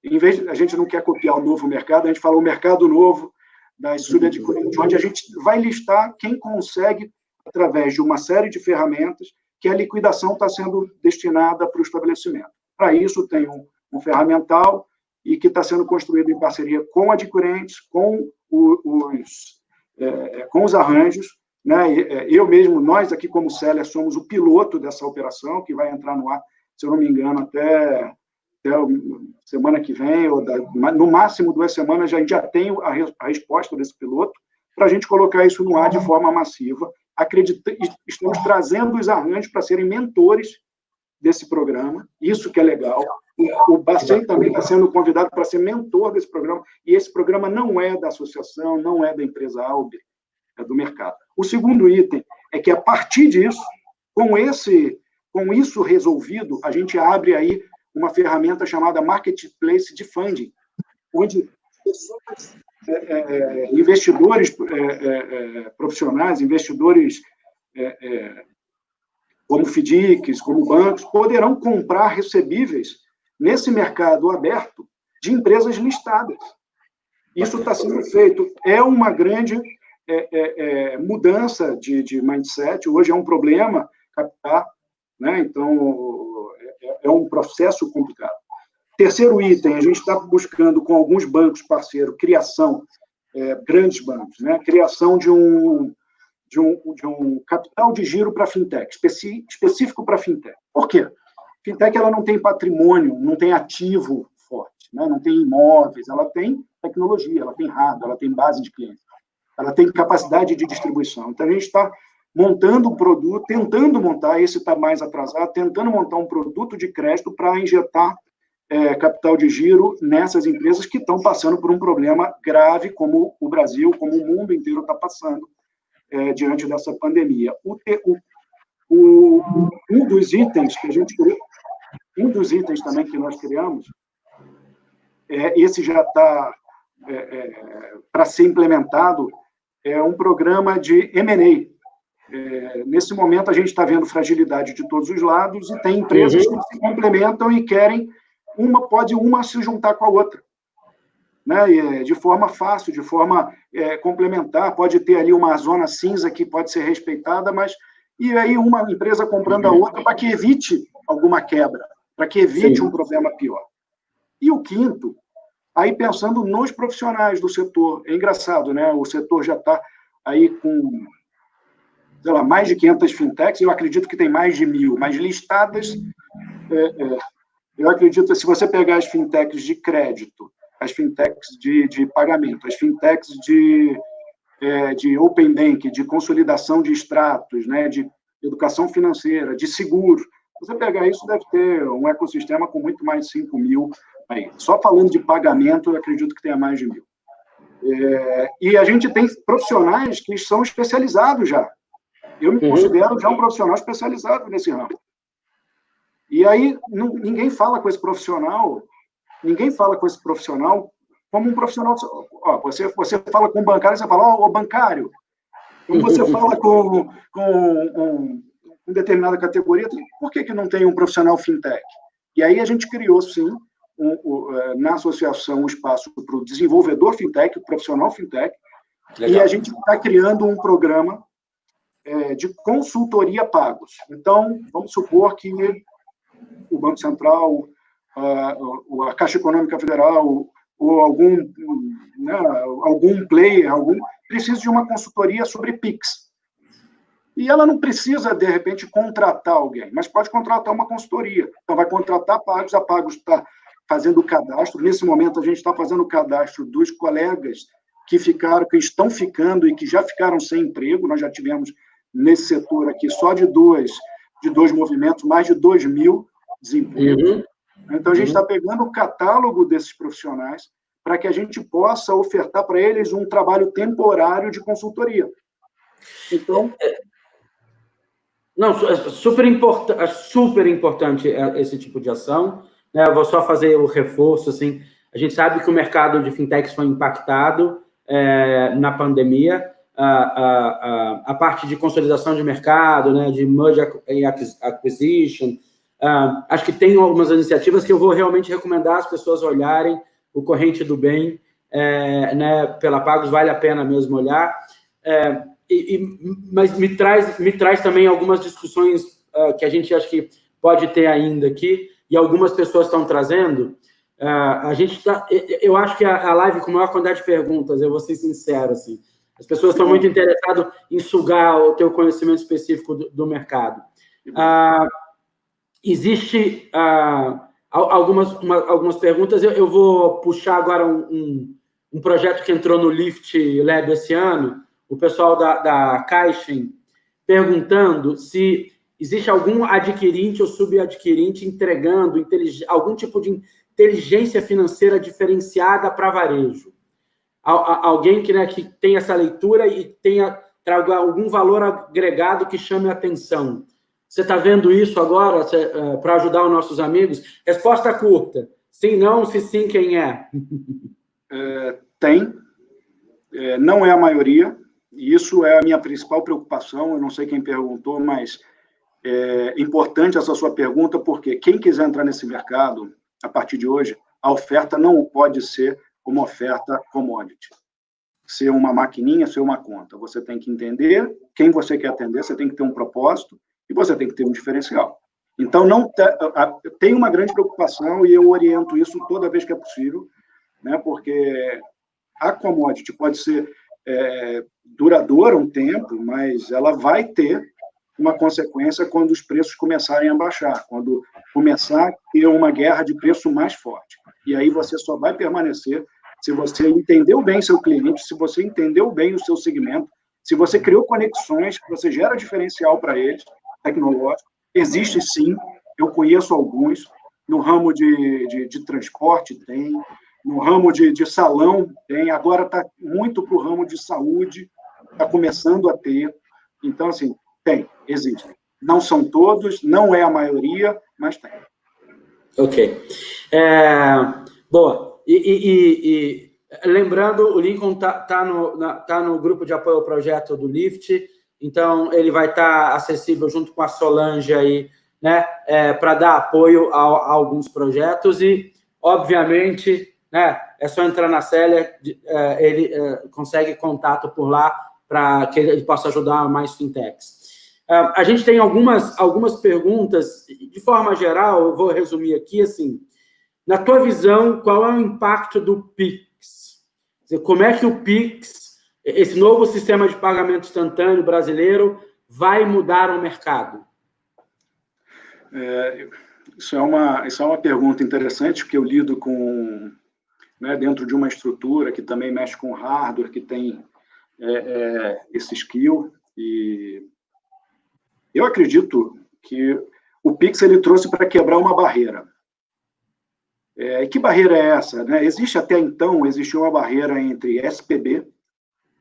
em vez de, a gente não quer copiar o novo mercado, a gente fala o mercado novo das subadquirentes, onde a gente vai listar quem consegue, através de uma série de ferramentas, que a liquidação está sendo destinada para o estabelecimento. Para isso, tem um ferramental e que está sendo construído em parceria com adquirentes, com os arranjos, né? Eu mesmo, nós aqui como Célia, somos o piloto dessa operação, que vai entrar no ar, se eu não me engano, até semana que vem, ou no máximo 2 semanas, a gente já tem a resposta desse piloto, para a gente colocar isso no ar de forma massiva. Estamos trazendo os arranjos para serem mentores desse programa, isso que é legal. O Bacen também está sendo convidado para ser mentor desse programa, e esse programa não é da associação, não é da empresa Alber, é do mercado. O segundo item é que, a partir disso, com isso resolvido, a gente abre aí uma ferramenta chamada Marketplace de Funding, onde pessoas, investidores profissionais, investidores como FDICs, como bancos, poderão comprar recebíveis nesse mercado aberto de empresas listadas. Isso está sendo feito. É uma grande mudança de mindset. Hoje é um problema captar, né? Então, é um processo complicado. Terceiro item, a gente está buscando, com alguns bancos parceiros, criação, grandes bancos, né? Criação de um capital de giro para fintech, específico para fintech. Por quê? Fintech, ela não tem patrimônio, não tem ativo forte, né? Não tem imóveis, ela tem tecnologia, ela tem hardware, ela tem base de clientes, ela tem capacidade de distribuição. Então, a gente está montando um produto, tentando montar, esse está mais atrasado, tentando montar um produto de crédito para injetar capital de giro nessas empresas que estão passando por um problema grave, como o Brasil, como o mundo inteiro está passando diante dessa pandemia. Um dos itens também que nós criamos, esse já está para ser implementado, é um programa de M&A. Nesse momento, a gente está vendo fragilidade de todos os lados e tem empresas que se complementam e querem, pode uma se juntar com a outra, né? De forma fácil, de forma complementar, pode ter ali uma zona cinza que pode ser respeitada, mas e aí uma empresa comprando a outra para que evite alguma quebra, para que evite um problema pior. E o quinto, aí pensando nos profissionais do setor, é engraçado, né? O setor já está aí com, sei lá, mais de 500 fintechs, eu acredito que tem mais de 1.000, mas listadas, eu acredito que se você pegar as fintechs de crédito, as fintechs de pagamento, as fintechs de open bank, de consolidação de extratos, né, de educação financeira, de seguro, você pegar isso, deve ter um ecossistema com muito mais de 5.000 aí. Só falando de pagamento, eu acredito que tenha mais de 1.000. E a gente tem profissionais que são especializados já. Eu me considero já um profissional especializado nesse ramo. E aí, ninguém fala com esse profissional como um profissional. Você fala com um bancário, você fala, ô bancário. Quando você fala com determinada categoria, por que não tem um profissional fintech? E aí a gente criou, sim, na associação, um espaço para o desenvolvedor fintech, o profissional fintech, e a gente está criando um programa de consultoria pagos. Então, vamos supor que o Banco Central, a Caixa Econômica Federal, ou algum player, precisa de uma consultoria sobre PIX. E ela não precisa, de repente, contratar alguém, mas pode contratar uma consultoria. Então, vai contratar a Pagos está fazendo o cadastro. Nesse momento, a gente está fazendo o cadastro dos colegas que estão ficando e que já ficaram sem emprego. Nós já tivemos nesse setor aqui, só de dois movimentos, mais de 2.000 desempregos. Então, a gente está pegando o catálogo desses profissionais para que a gente possa ofertar para eles um trabalho temporário de consultoria. Então... Não, super importante esse tipo de ação. Eu vou só fazer o reforço, assim, a gente sabe que o mercado de fintechs foi impactado na pandemia, a parte de consolidação de mercado, né, de merger and acquisition, acho que tem algumas iniciativas que eu vou realmente recomendar as pessoas olharem, o Corrente do Bem, né, pela Pagos, vale a pena mesmo olhar, mas me traz também algumas discussões que a gente acha que pode ter ainda aqui, e algumas pessoas estão trazendo. Eu acho que a live com maior quantidade de perguntas, eu vou ser sincero, assim, as pessoas estão muito interessadas em sugar o teu conhecimento específico do mercado. Existe algumas perguntas, eu vou puxar agora um projeto que entrou no Lift Lab esse ano, o pessoal da Caixin perguntando se existe algum adquirente ou subadquirente entregando algum tipo de inteligência financeira diferenciada para varejo. Alguém que tem essa leitura e traga algum valor agregado que chame a atenção. Você está vendo isso agora para ajudar os nossos amigos? Resposta curta. Sim, não, se sim, quem é? Tem. Não é a maioria. E isso é a minha principal preocupação. Eu não sei quem perguntou, mas é importante essa sua pergunta, porque quem quiser entrar nesse mercado, a partir de hoje, a oferta não pode ser uma oferta commodity. Ser uma maquininha, ser uma conta. Você tem que entender quem você quer atender, você tem que ter um propósito e você tem que ter um diferencial. Então, tem uma grande preocupação e eu oriento isso toda vez que é possível, né, porque a commodity pode ser duradoura um tempo, mas ela vai ter uma consequência quando os preços começarem a baixar, quando começar a ter uma guerra de preço mais forte. E aí você só vai permanecer se você entendeu bem seu cliente, se você entendeu bem o seu segmento, se você criou conexões, que você gera diferencial para eles, tecnológico. Existe sim, eu conheço alguns, no ramo de transporte tem, no ramo de salão tem, agora está muito para o ramo de saúde, está começando a ter. Então, assim, existem. Não são todos, não é a maioria, mas tem. Ok. Boa. E lembrando, o Lincoln tá no grupo de apoio ao projeto do Lift, então ele vai estar acessível junto com a Solange aí, né, para dar apoio a alguns projetos e, obviamente, né, é só entrar na Seller, ele consegue contato por lá para que ele possa ajudar mais fintechs. A gente tem algumas perguntas, de forma geral, eu vou resumir aqui, assim, na tua visão, qual é o impacto do Pix? Como é que o Pix, esse novo sistema de pagamento instantâneo brasileiro, vai mudar o mercado? Isso é uma pergunta interessante, porque eu lido com, né, dentro de uma estrutura que também mexe com hardware, que tem esse skill, e eu acredito que o Pix ele trouxe para quebrar uma barreira. E que barreira é essa? Né? Existiu uma barreira entre SPB,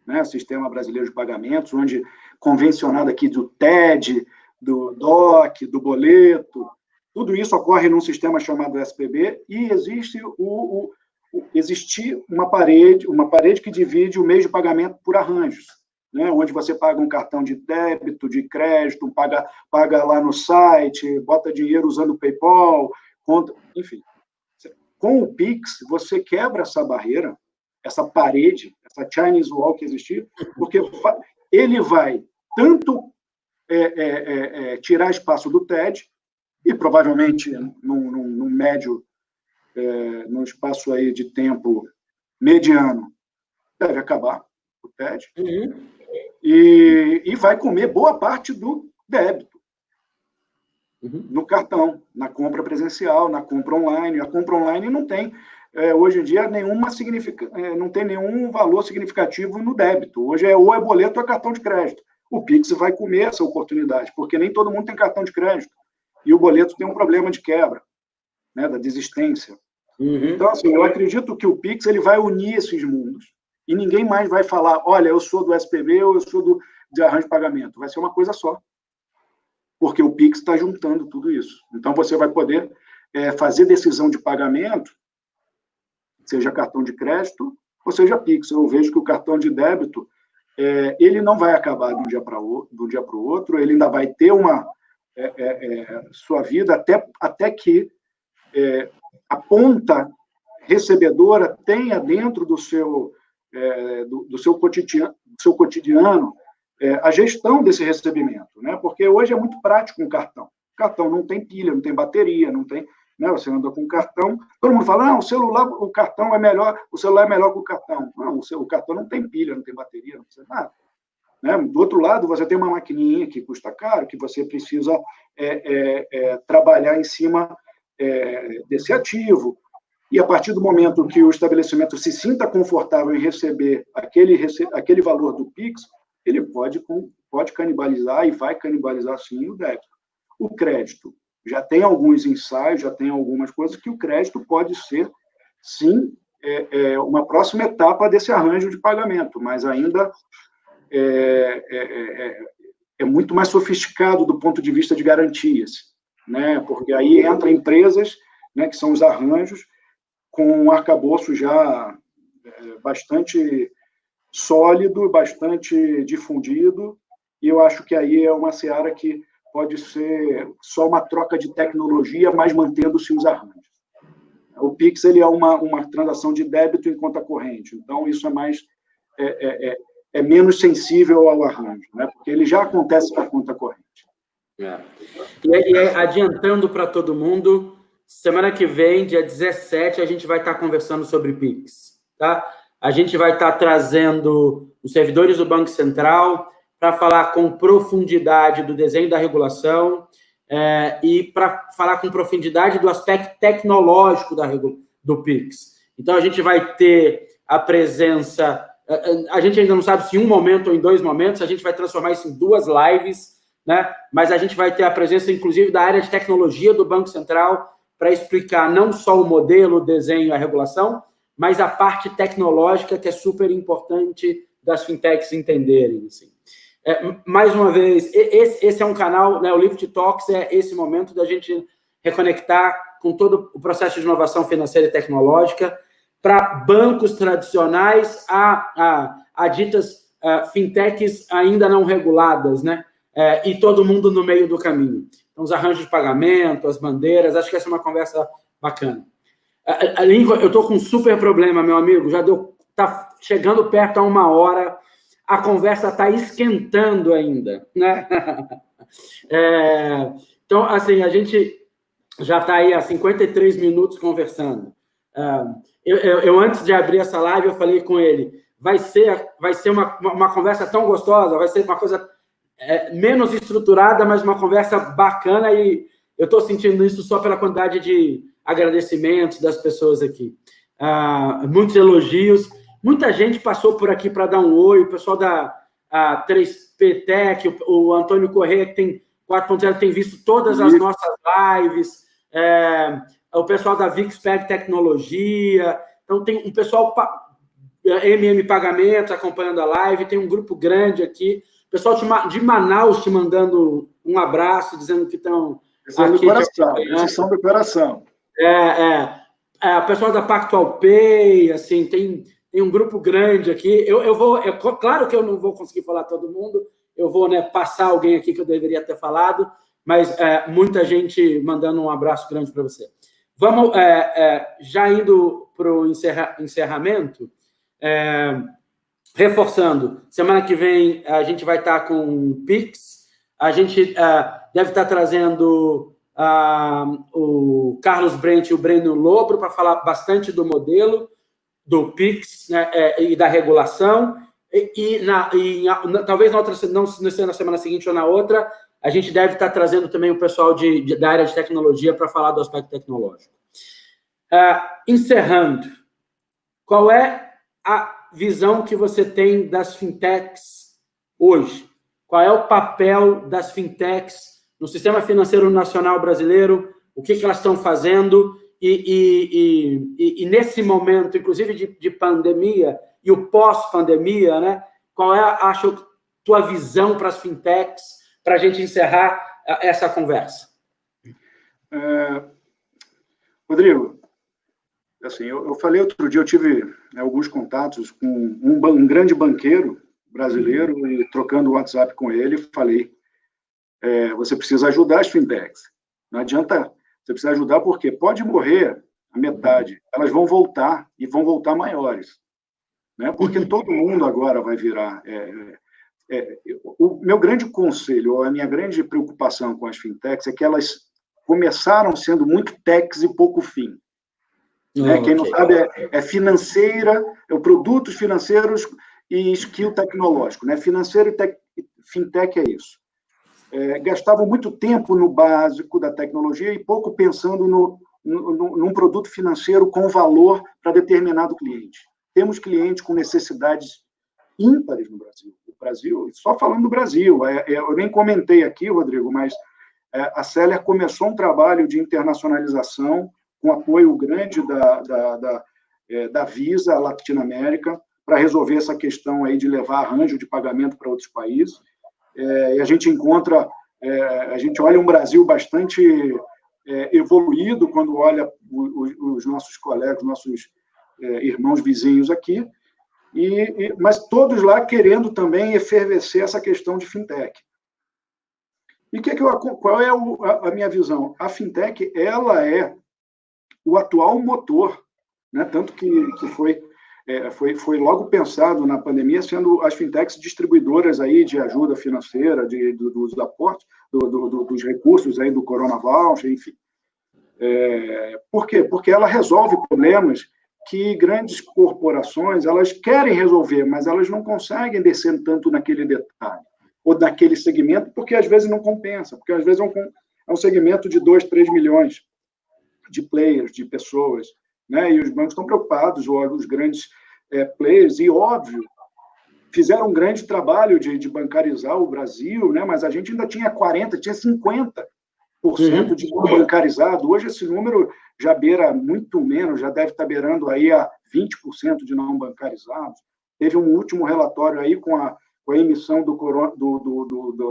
né, Sistema Brasileiro de Pagamentos, onde convencionado aqui do TED, do DOC, do boleto, tudo isso ocorre num sistema chamado SPB, e existe uma parede que divide o meio de pagamento por arranjos, né, onde você paga um cartão de débito, de crédito, paga lá no site, bota dinheiro usando o PayPal, conta, enfim. Com o Pix, você quebra essa barreira, essa parede, essa Chinese Wall que existia, porque ele vai tanto tirar espaço do TED, e provavelmente num médio, num espaço aí de tempo mediano, deve acabar o TED, e vai comer boa parte do débito. No cartão, na compra presencial, na compra online. A compra online não tem, hoje em dia, não tem nenhum valor significativo no débito. Hoje ou é boleto ou é cartão de crédito. o Pix vai comer essa oportunidade, porque nem todo mundo tem cartão de crédito. E o boleto tem um problema de quebra, né, da desistência. Então, assim, eu acredito que o Pix ele vai unir esses mundos. E ninguém mais vai falar, olha, eu sou do SPV ou eu sou de arranjo de pagamento. Vai ser uma coisa só. Porque o Pix está juntando tudo isso. Então, você vai poder fazer decisão de pagamento, seja cartão de crédito ou seja Pix. Eu vejo que o cartão de débito, ele não vai acabar de um dia para o outro, ele ainda vai ter uma sua vida até que a ponta recebedora tenha dentro do seu cotidiano a gestão desse recebimento, né? Porque hoje é muito prático um cartão. O cartão não tem pilha, não tem bateria, não tem, né? Você anda com um cartão, todo mundo fala, não, o cartão é melhor, o celular é melhor que o cartão. Não, o cartão não tem pilha, não tem bateria, não precisa nada. Né? Do outro lado, você tem uma maquininha que custa caro, que você precisa trabalhar em cima desse ativo. E a partir do momento que o estabelecimento se sinta confortável em receber aquele valor do Pix, ele pode canibalizar e vai canibalizar, sim, o débito. O crédito já tem alguns ensaios, já tem algumas coisas que o crédito pode ser, sim, uma próxima etapa desse arranjo de pagamento, mas ainda é muito mais sofisticado do ponto de vista de garantias, né? Porque aí entra empresas, né, que são os arranjos, com um arcabouço já bastante sólido, bastante difundido, e eu acho que aí é uma seara que pode ser só uma troca de tecnologia, mas mantendo-se os arranjos. O Pix ele é uma transação de débito em conta corrente, então isso é menos sensível ao arranjo, né? Porque ele já acontece na conta corrente. E adiantando para todo mundo, semana que vem, dia 17, a gente vai estar conversando sobre Pix, tá? A gente vai estar trazendo os servidores do Banco Central para falar com profundidade do desenho da regulação e para falar com profundidade do aspecto tecnológico do Pix. Então, a gente vai ter a presença... A gente ainda não sabe se em um momento ou em 2 momentos, a gente vai transformar isso em 2 lives, né? Mas a gente vai ter a presença, inclusive, da área de tecnologia do Banco Central para explicar não só o modelo, o desenho e a regulação, mas a parte tecnológica, que é super importante das fintechs entenderem. Assim. Mais uma vez, esse é um canal, né, o Lift Talks é esse momento da gente reconectar com todo o processo de inovação financeira e tecnológica para bancos tradicionais a ditas fintechs ainda não reguladas, né? E todo mundo no meio do caminho. Então, os arranjos de pagamento, as bandeiras, acho que essa é uma conversa bacana. A língua, eu estou com um super problema, meu amigo, está chegando perto a 1 hora, a conversa está esquentando ainda, né? Então, assim, a gente já está aí há 53 minutos conversando. Eu, antes de abrir essa live, eu falei com ele, vai ser uma conversa tão gostosa, vai ser uma coisa menos estruturada, mas uma conversa bacana, e eu estou sentindo isso só pela quantidade de agradecimentos das pessoas aqui. Muitos elogios, muita gente passou por aqui para dar um oi, o pessoal da 3P Tech, o Antônio Corrêa, que tem 4.0, tem visto todas as nossas lives, o pessoal da Vixpeg Tecnologia, então tem um pessoal MM Pagamentos acompanhando a live, tem um grupo grande aqui, o pessoal de Manaus te mandando um abraço, dizendo que estão aqui. Esses são do coração. O pessoal da Pactual Pay, assim, tem um grupo grande aqui. Claro que eu não vou conseguir falar todo mundo, eu vou, né, passar alguém aqui que eu deveria ter falado, mas muita gente mandando um abraço grande para você. Vamos, já indo para o encerramento, reforçando, semana que vem a gente vai estar com o Pix, a gente deve estar trazendo o Carlos Brent e o Breno Lobro para falar bastante do modelo, do Pix, né, e da regulação, talvez não na semana seguinte ou na outra, a gente deve estar trazendo também o pessoal da área de tecnologia para falar do aspecto tecnológico. Encerrando, qual é a visão que você tem das fintechs hoje? qual é o papel das fintechs no sistema financeiro nacional brasileiro, o que elas estão fazendo, e nesse momento, inclusive de pandemia, e o pós-pandemia, né? Qual é, acho, tua visão para as fintechs, para a gente encerrar essa conversa? Rodrigo, assim, eu falei outro dia, eu tive alguns contatos com um grande banqueiro brasileiro, e trocando o WhatsApp com ele, falei, você precisa ajudar as fintechs. Não adianta, você precisa ajudar porque pode morrer a metade, elas vão voltar, e vão voltar maiores. Né? Porque todo mundo agora vai virar... o meu grande conselho, ou a minha grande preocupação com as fintechs é que elas começaram sendo muito techs e pouco fim. Né? Quem não sabe é financeira, produtos financeiros e skill tecnológico. Né? Financeiro e fintech é isso. Gastavam muito tempo no básico da tecnologia e pouco pensando num produto financeiro com valor para determinado cliente. Temos clientes com necessidades ímpares no Brasil. O Brasil, só falando do Brasil, eu nem comentei aqui, Rodrigo, mas a Seller começou um trabalho de internacionalização com apoio grande da Visa Latinoamérica para resolver essa questão aí de levar arranjo de pagamento para outros países. E a gente a gente olha um Brasil bastante evoluído quando olha os nossos colegas, nossos irmãos vizinhos aqui, mas todos lá querendo também efervescer essa questão de fintech. E qual é a minha visão? A fintech, ela é o atual motor, né? Tanto que foi logo pensado na pandemia, sendo as fintechs distribuidoras aí de ajuda financeira, dos aportes, dos recursos aí do Corona Voucher, enfim. Por quê? Porque ela resolve problemas que grandes corporações elas querem resolver, mas elas não conseguem descer tanto naquele detalhe, ou naquele segmento, porque às vezes não compensa, porque às vezes é um segmento de 2, 3 milhões de players, de pessoas, né? E os bancos estão preocupados, os grandes players, e óbvio, fizeram um grande trabalho de bancarizar o Brasil, né? Mas a gente ainda tinha 40%, tinha 50% de não bancarizado. Hoje esse número já beira muito menos, já deve estar beirando aí a 20% de não bancarizados. Teve um último relatório aí com a emissão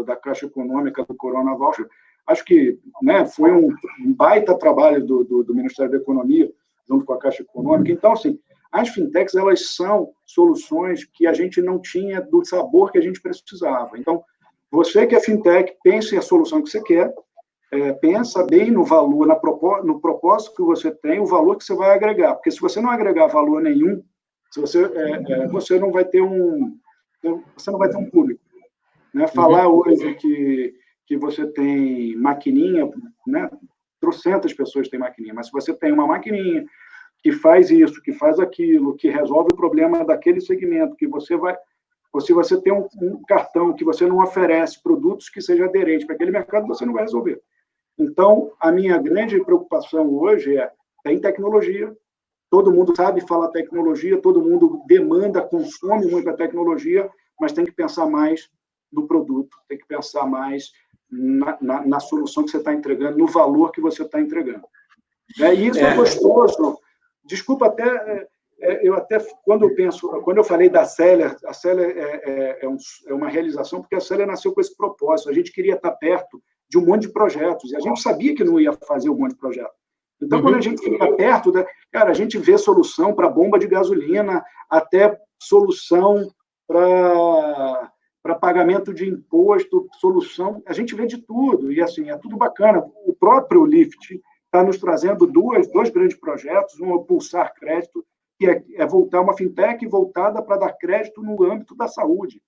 da Caixa Econômica do Corona Voucher. Acho que, né, foi um baita trabalho do Ministério da Economia, junto com a Caixa Econômica. Então, assim, as fintechs, elas são soluções que a gente não tinha do sabor que a gente precisava. Então, você que é fintech, pense a solução que você quer, pensa bem no valor, no propósito que você tem, o valor que você vai agregar. Porque se você não agregar valor nenhum, você não vai ter um público. Né? Falar hoje que você tem maquininha, né? Trocentas pessoas têm maquininha, mas se você tem uma maquininha que faz isso, que faz aquilo, que resolve o problema daquele segmento, que você tem um cartão que você não oferece produtos que sejam aderentes para aquele mercado, você não vai resolver. Então, a minha grande preocupação hoje tem tecnologia, todo mundo sabe falar tecnologia, todo mundo demanda, consome muita tecnologia, mas tem que pensar mais no produto, tem que pensar mais na solução que você está entregando, no valor que você está entregando. E isso é gostoso. Desculpa, quando eu falei da Seller, a Seller é uma realização, porque a Seller nasceu com esse propósito. A gente queria estar perto de um monte de projetos, e a gente sabia que não ia fazer um monte de projetos. Então, quando a gente fica perto, cara, a gente vê solução para bomba de gasolina, até solução para pagamento de imposto, solução, a gente vê de tudo, e assim, é tudo bacana. O próprio Lift está nos trazendo dois grandes projetos, um é o Pulsar Crédito, que é voltar uma fintech voltada para dar crédito no âmbito da saúde.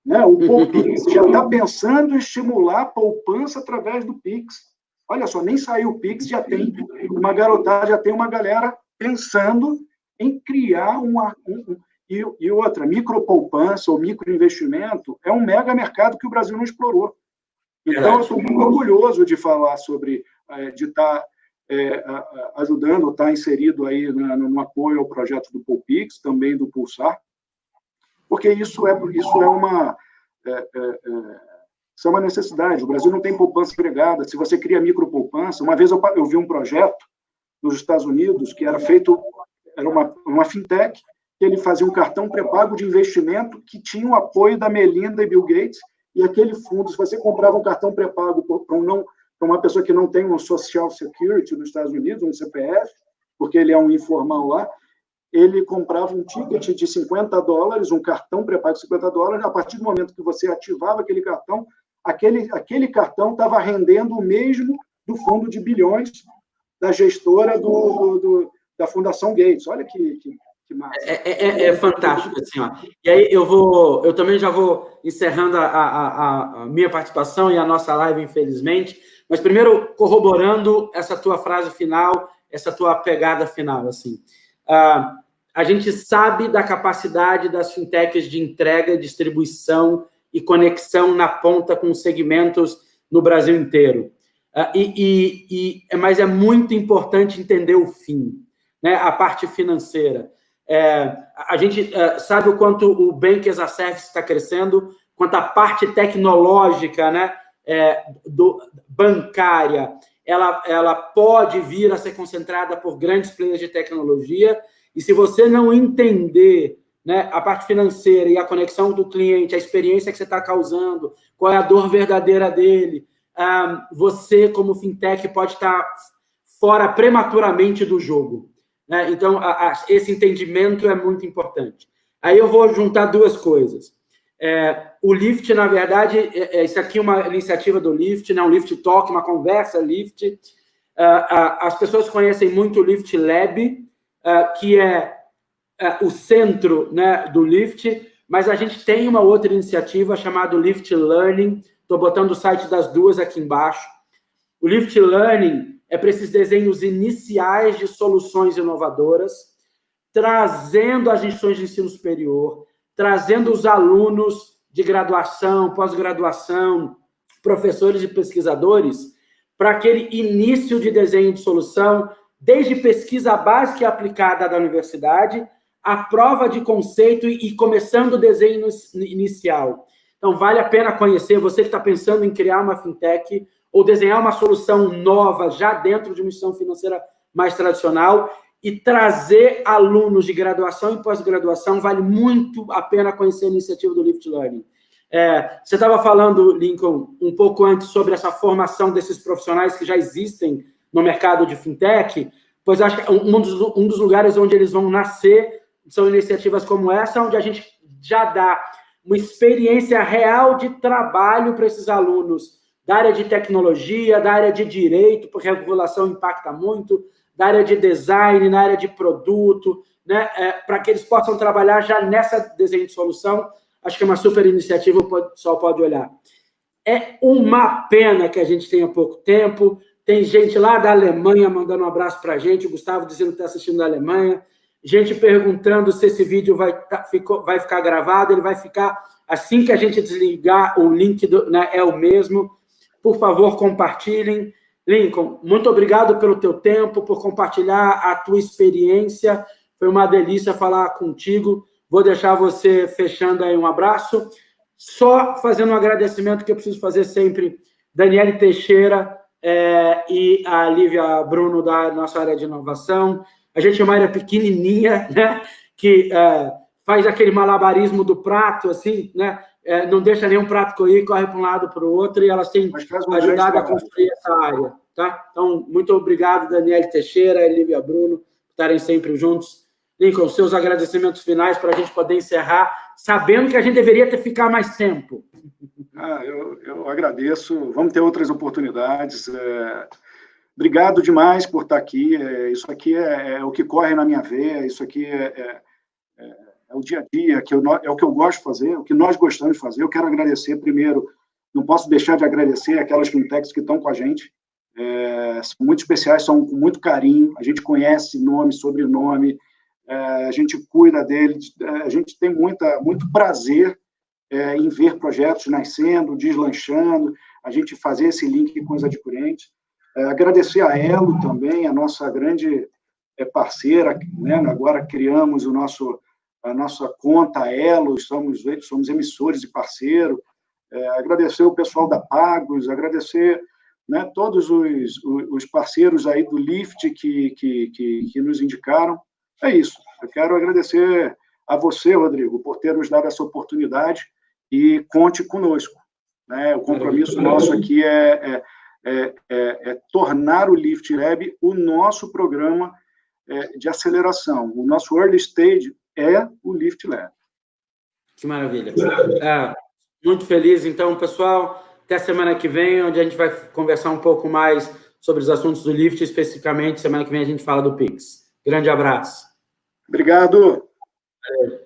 Né? O POPix já está pensando em estimular a poupança através do Pix. Olha só, nem saiu o Pix, já tem uma garotada, já tem uma galera pensando em criar e outra, micropoupança ou microinvestimento é um mega mercado que o Brasil não explorou. Então, eu estou muito orgulhoso de falar sobre, de estar ajudando, estar inserido aí no apoio ao projeto do POPix, também do Pulsar, porque isso é Isso é uma necessidade. O Brasil não tem poupança agregada. Se você cria micropoupança, uma vez eu vi um projeto nos Estados Unidos que era feito, era uma fintech, que ele fazia um cartão pré-pago de investimento que tinha o apoio da Melinda e Bill Gates, e aquele fundo, se você comprava um cartão pré-pago para uma pessoa que não tem um Social Security nos Estados Unidos, um CPF, porque ele é um informal lá, ele comprava um ticket de $50, um cartão pré-pago de $50, a partir do momento que você ativava aquele cartão estava rendendo o mesmo do fundo de bilhões da gestora da Fundação Gates. Olha que massa. É fantástico, assim, ó. E aí eu também já vou encerrando a minha participação e a nossa live, infelizmente, mas primeiro corroborando essa tua frase final, essa tua pegada final, assim. A gente sabe da capacidade das fintechs de entrega, distribuição e conexão na ponta com segmentos no Brasil inteiro. Mas é muito importante entender o fim, né? A parte financeira. A gente sabe o quanto o Bank as a Service está crescendo, quanto a parte tecnológica, né, bancária, ela pode vir a ser concentrada por grandes players de tecnologia, e se você não entender, né, a parte financeira e a conexão do cliente, a experiência que você está causando, qual é a dor verdadeira dele, você, como fintech, pode estar fora prematuramente do jogo. Né? Então, esse entendimento é muito importante. Aí eu vou juntar duas coisas. O Lift, na verdade, isso aqui é uma iniciativa do Lift, né? Um Lift Talk, uma conversa Lift. As pessoas conhecem muito o Lift Lab, que é o centro, né, do Lift, mas a gente tem uma outra iniciativa chamada Lift Learning. Estou botando o site das duas aqui embaixo. O Lift Learning é para esses desenhos iniciais de soluções inovadoras, trazendo as instituições de ensino superior, trazendo os alunos de graduação, pós-graduação, professores e pesquisadores, para aquele início de desenho de solução, desde pesquisa básica e aplicada da universidade, a prova de conceito e começando o desenho inicial. Então, vale a pena conhecer, você que está pensando em criar uma fintech ou desenhar uma solução nova já dentro de uma instituição financeira mais tradicional e trazer alunos de graduação e pós-graduação, vale muito a pena conhecer a iniciativa do Lift Learning. Você estava falando, Lincoln, um pouco antes sobre essa formação desses profissionais que já existem no mercado de fintech, pois acho que um dos lugares onde eles vão nascer são iniciativas como essa, onde a gente já dá uma experiência real de trabalho para esses alunos da área de tecnologia, da área de direito, porque a regulação impacta muito, da área de design, na área de produto, né, para que eles possam trabalhar já nessa desenho de solução. Acho que é uma super iniciativa, o pessoal pode olhar. É uma pena que a gente tenha pouco tempo. Tem gente lá da Alemanha mandando um abraço para a gente, o Gustavo dizendo que está assistindo da Alemanha, gente perguntando se esse vídeo vai ficar gravado. Ele vai ficar, assim que a gente desligar, o link né, é o mesmo. Por favor, compartilhem. Lincoln, muito obrigado pelo teu tempo, por compartilhar a tua experiência. Foi uma delícia falar contigo. Vou deixar você fechando aí um abraço. Só fazendo um agradecimento que eu preciso fazer sempre. Daniele Teixeira e a Lívia Bruno, da nossa área de inovação. A gente é uma área pequenininha, né, que faz aquele malabarismo do prato, assim, né? Não deixa nenhum prato cair, corre para um lado para o outro, e elas têm ajudado a construir essa área. Tá? Então, muito obrigado, Daniele Teixeira e Lívia Bruno, por estarem sempre juntos. Lincoln, seus agradecimentos finais para a gente poder encerrar, sabendo que a gente deveria ficar mais tempo. Eu agradeço. Vamos ter outras oportunidades. Obrigado demais por estar aqui. Isso aqui é o que corre na minha veia, isso aqui é o dia a dia, é o que eu gosto de fazer, o que nós gostamos de fazer. Eu quero agradecer primeiro, não posso deixar de agradecer aquelas fintechs que estão com a gente, são muito especiais, são com muito carinho, a gente conhece nome, sobrenome, a gente cuida deles, a gente tem muito prazer em ver projetos nascendo, deslanchando, a gente fazer esse link com os adquirentes. Agradecer a Elo também, a nossa grande parceira, né? Agora criamos a nossa conta Elo, somos emissores e parceiro, agradecer o pessoal da Pagos, agradecer, né, todos os parceiros aí do Lift que nos indicaram. É isso. Eu quero agradecer a você, Rodrigo, por ter nos dado essa oportunidade e conte conosco, né? O compromisso nosso aqui é tornar o Lift Lab o nosso programa de aceleração. O nosso early stage é o Lift Lab. Que maravilha. Muito feliz. Então, pessoal, até semana que vem, onde a gente vai conversar um pouco mais sobre os assuntos do Lift, especificamente. Semana que vem a gente fala do Pix. Grande abraço. Obrigado. Valeu.